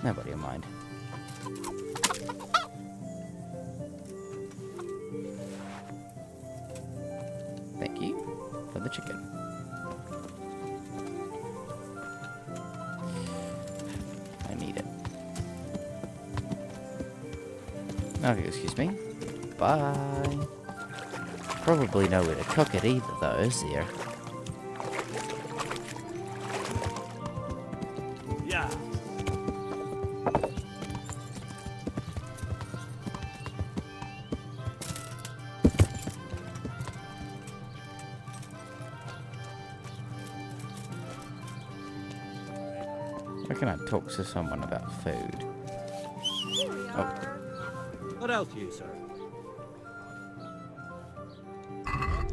Nobody will mind. Thank you for the chicken. I need it. Okay, excuse me. Bye. Probably no way to cook it either, though, is there? Yeah. Where can I talk to someone about food? Oh, What else you, sir?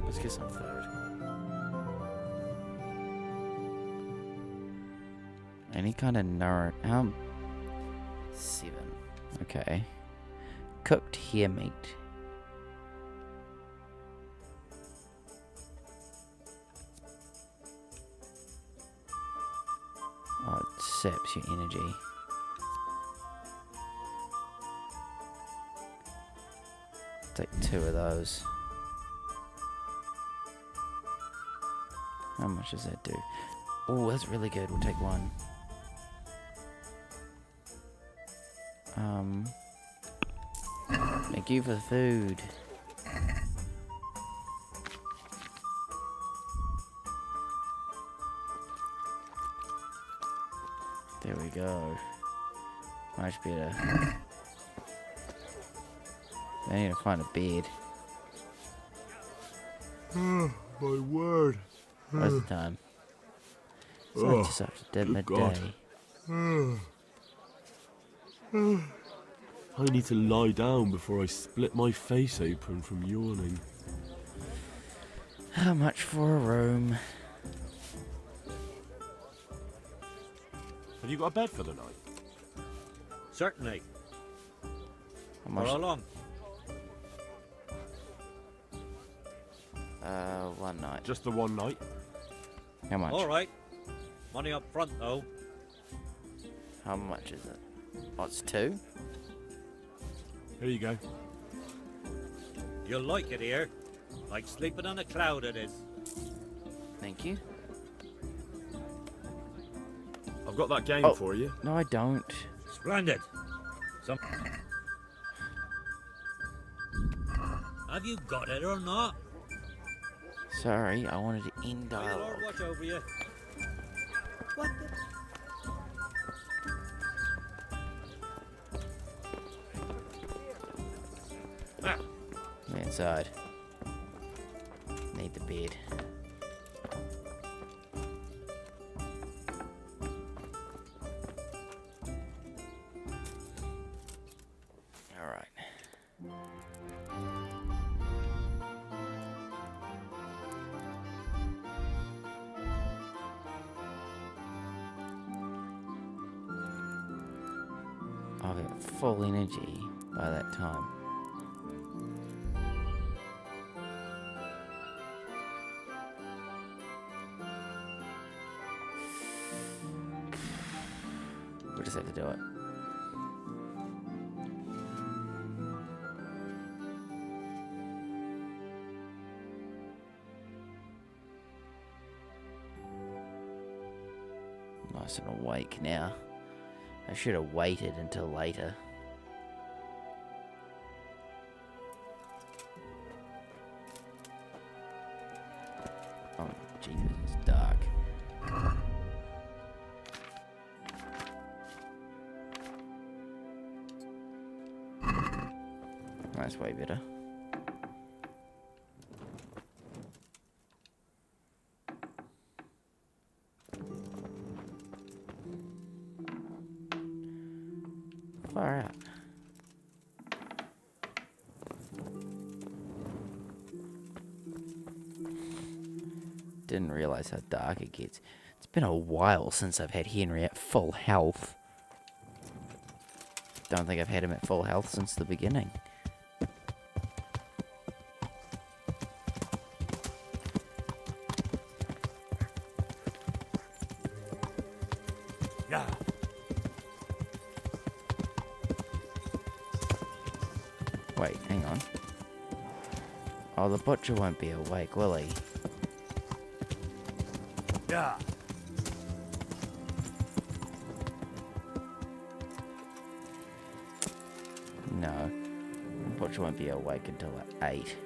let's get some food. Any kind of nourishment. 7. Okay. Cooked hare meat. Oh, it saps your energy. Take 2 of those. How much does that do? Oh, that's really good. We'll take 1. Thank you for the food. There we go. Much better. I need to find a bed. My word. What's the time? It's only just after midday. I need to lie down before I split my face open from yawning. How much for a room? Have you got a bed for the night? Certainly. How much? For how long? 1 night. Just the one night? How much? All right. Money up front, though. How much is it? Oh, it's 2? Here you go. You'll like it here. Like sleeping on a cloud it is. Thank you. I've got that game for you. No, I don't. Splendid. Have you got it or not? Sorry, I wanted to end May the dialogue. Lord watch over you. What the? I'm inside. Need the bed. Alright. I'll be at full energy by that time. We'll just have to do it. Nice and awake now. I should have waited until later. Oh, Jesus, it's dark. That's way better. Far out. Didn't realize how dark it gets. It's been a while since I've had Henry at full health. Don't think I've had him at full health since the beginning. Yeah. Wait, hang on. Oh, the butcher won't be awake, will he? Yeah. No. The butcher won't be awake until 8.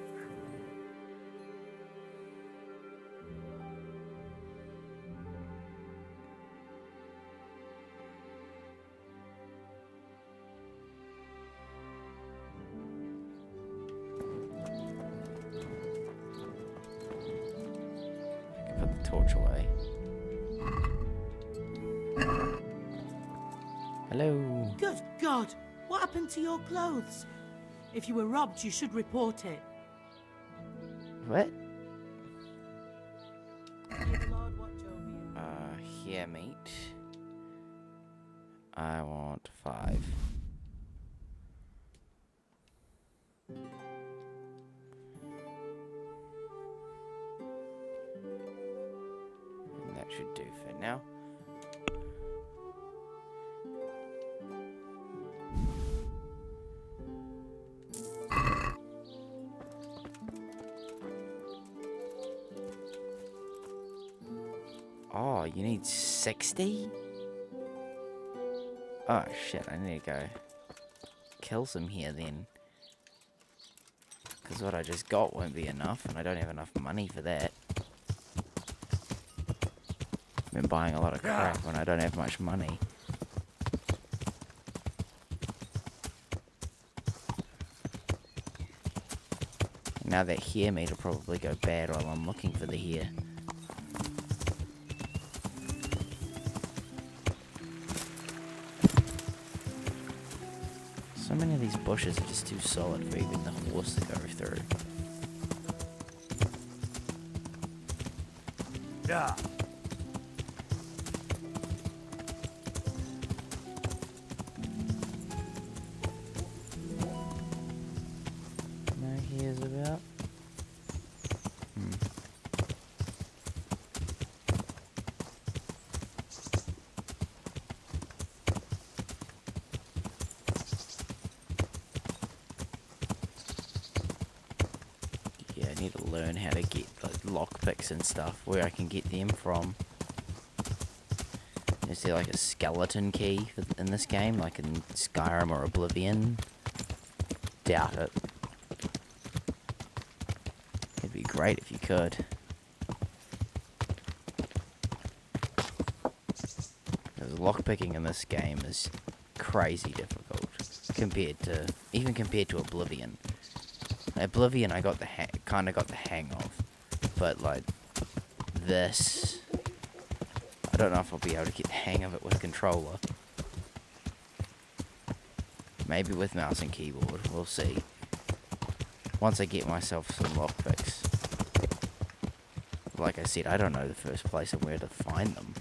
Put the torch away. Hello. Good God! What happened to your clothes? If you were robbed, you should report it. What? May the Lord watch over you. Hare meat. I want 5. And that should do for now. Oh, you need 60? Oh shit, I need to go kill some here then. Because what I just got won't be enough, and I don't have enough money for that. I've been buying a lot of crap when I don't have much money. Now that hair meat will probably go bad while I'm looking for the hair. So many of these bushes are just too solid for even the horse to go through. Yeah. No hairs about. Yeah, I need to learn how to get like lockpicks and stuff, where I can get them from. Is there like a skeleton key in this game, like in Skyrim or Oblivion? Doubt it. It'd be great if you could. Because lockpicking in this game is crazy difficult compared to Oblivion. Oblivion, I got kind of got the hang of, but like this, I don't know if I'll be able to get the hang of it with controller. Maybe with mouse and keyboard, we'll see. Once I get myself some lockpicks. Like I said, I don't know the first place and where to find them.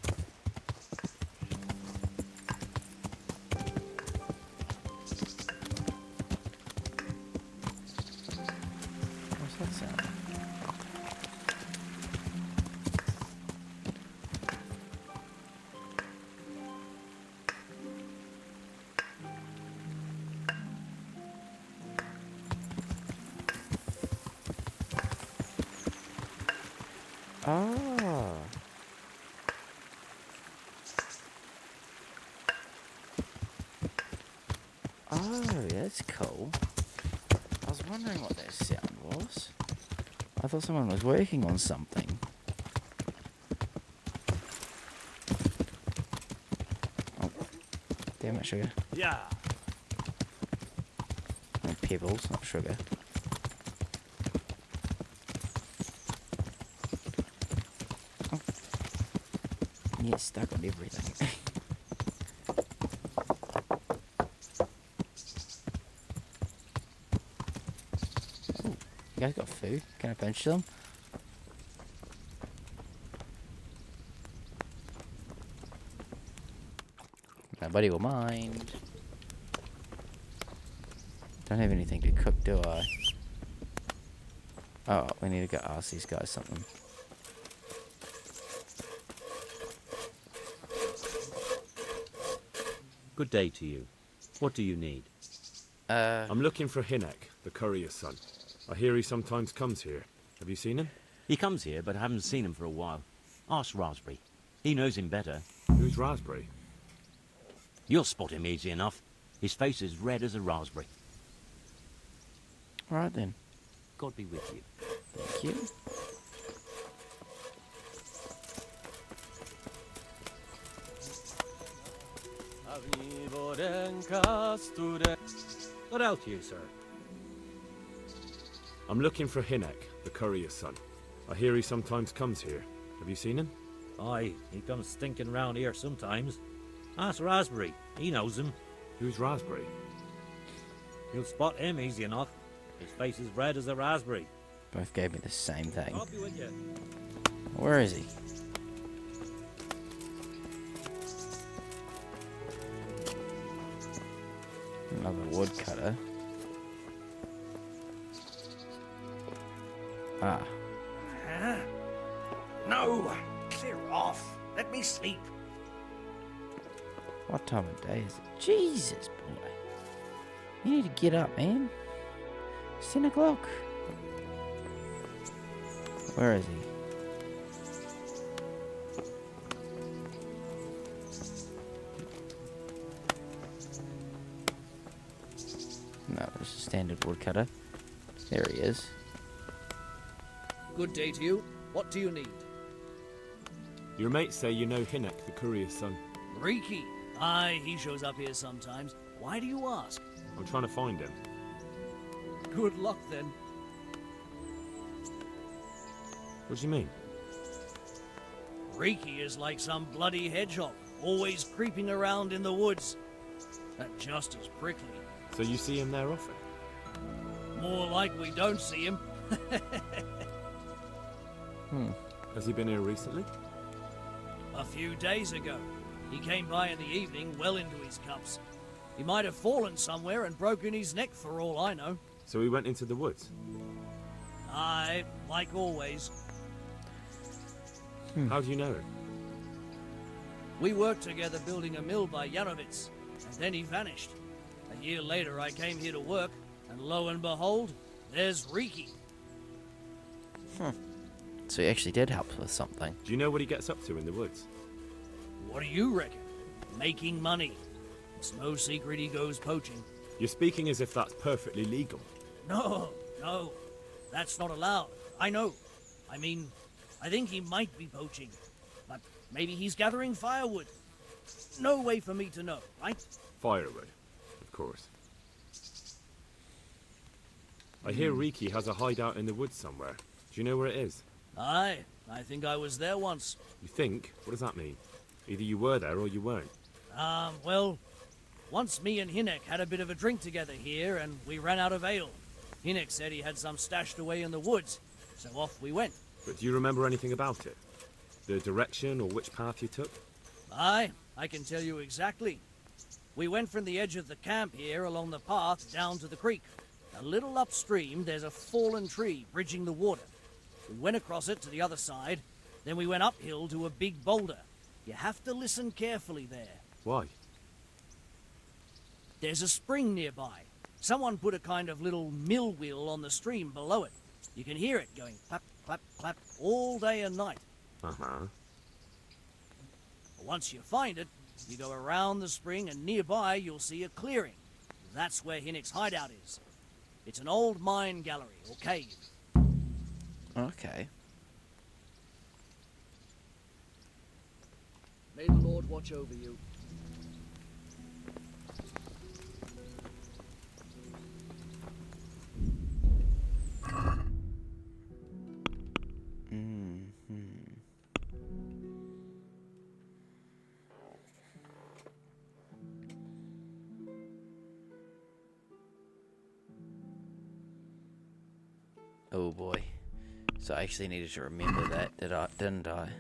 What's that sound? Ah. Oh, that's cool. I was wondering what that sound was. I thought someone was working on something. Oh, damn it, sugar. Yeah. And pebbles, not sugar. Get stuck on everything. Ooh, you guys got food? Can I pinch them? Nobody will mind. Don't have anything to cook, do I? Oh, we need to go ask these guys something. Good day to you. What do you need? I'm looking for Hinek, the courier's son. I hear he sometimes comes here. Have you seen him? He comes here, but I haven't seen him for a while. Ask Raspberry. He knows him better. Who's Raspberry? You'll spot him easy enough. His face is red as a raspberry. Alright then. God be with you. Thank you. What else you, sir? I'm looking for Hinek, the courier's son. I hear he sometimes comes here. Have you seen him? Aye, he comes stinking round here sometimes. Ask Raspberry. He knows him. Who's Raspberry? You'll spot him easy enough. His face is red as a raspberry. Both gave me the same thing. I'll be with you. Where is he? Another woodcutter. Ah. Huh? No! Clear off! Let me sleep! What time of day is it? Jesus, boy. You need to get up, man. It's 10 o'clock. Where is he? No, there's a standard woodcutter. There he is. Good day to you. What do you need? Your mates say you know Hinnock, the courier's son. Riki. Aye, he shows up here sometimes. Why do you ask? I'm trying to find him. Good luck, then. What do you mean? Riki is like some bloody hedgehog, always creeping around in the woods. And just as prickly. So you see him there often? More like we don't see him. Has he been here recently? A few days ago. He came by in the evening, well into his cups. He might have fallen somewhere and broken his neck for all I know. So he went into the woods? Aye, like always. How do you know him? We worked together building a mill by Yarovitz, and then he vanished. A year later I came here to work, and lo and behold, there's Riki. So he actually did help with something. Do you know what he gets up to in the woods? What do you reckon? Making money. It's no secret he goes poaching. You're speaking as if that's perfectly legal. No, that's not allowed. I know. I mean, I think he might be poaching, but maybe he's gathering firewood. No way for me to know, right? Firewood, of course. I hear Riki has a hideout in the woods somewhere. Do you know where it is? Aye, I think I was there once. You think? What does that mean? Either you were there or you weren't. Well, once me and Hinnock had a bit of a drink together here, and we ran out of ale. Hinnock said he had some stashed away in the woods, so off we went. But do you remember anything about it? The direction or which path you took? Aye, I can tell you exactly. We went from the edge of the camp here along the path down to the creek. A little upstream, there's a fallen tree bridging the water. We went across it to the other side, then we went uphill to a big boulder. You have to listen carefully there. Why? There's a spring nearby. Someone put a kind of little mill wheel on the stream below it. You can hear it going clap, clap, clap all day and night. Uh-huh. Once you find it, you go around the spring and nearby you'll see a clearing. That's where Hinnock's hideout is. It's an old mine gallery or cave. Okay. May the Lord watch over you. Oh boy. So I actually needed to remember that, didn't I?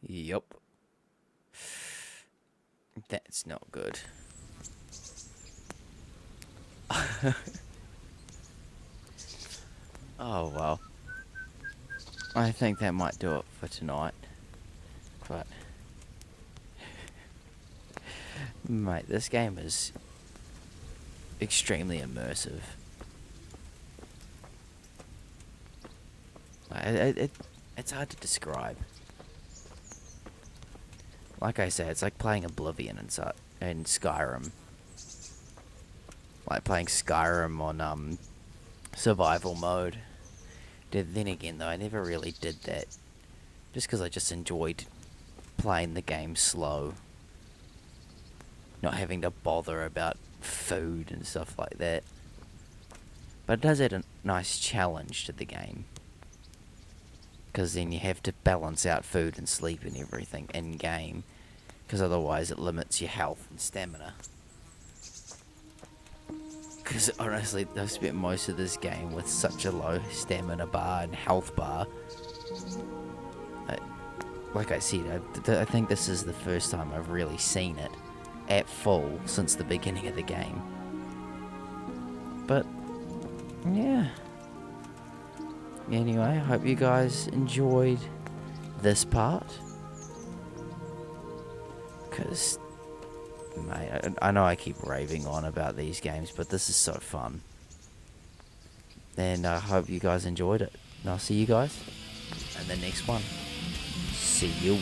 Yup. That's not good. Oh well. I think that might do it for tonight. But mate, this game is extremely immersive. It's hard to describe. Like I said, it's like playing Oblivion and Skyrim. Like playing Skyrim on survival mode. Then again though, I never really did that. Just because I just enjoyed playing the game slow. Not having to bother about food and stuff like that. But it does add a nice challenge to the game. Because then you have to balance out food and sleep and everything in game, because otherwise it limits your health and stamina. Because honestly, I've spent most of this game with such a low stamina bar and health bar. Like I said, I think this is the first time I've really seen it at full since the beginning of the game. But yeah. Anyway, I hope you guys enjoyed this part. Because, mate, I know I keep raving on about these games, but this is so fun. And I hope you guys enjoyed it. And I'll see you guys in the next one. See you.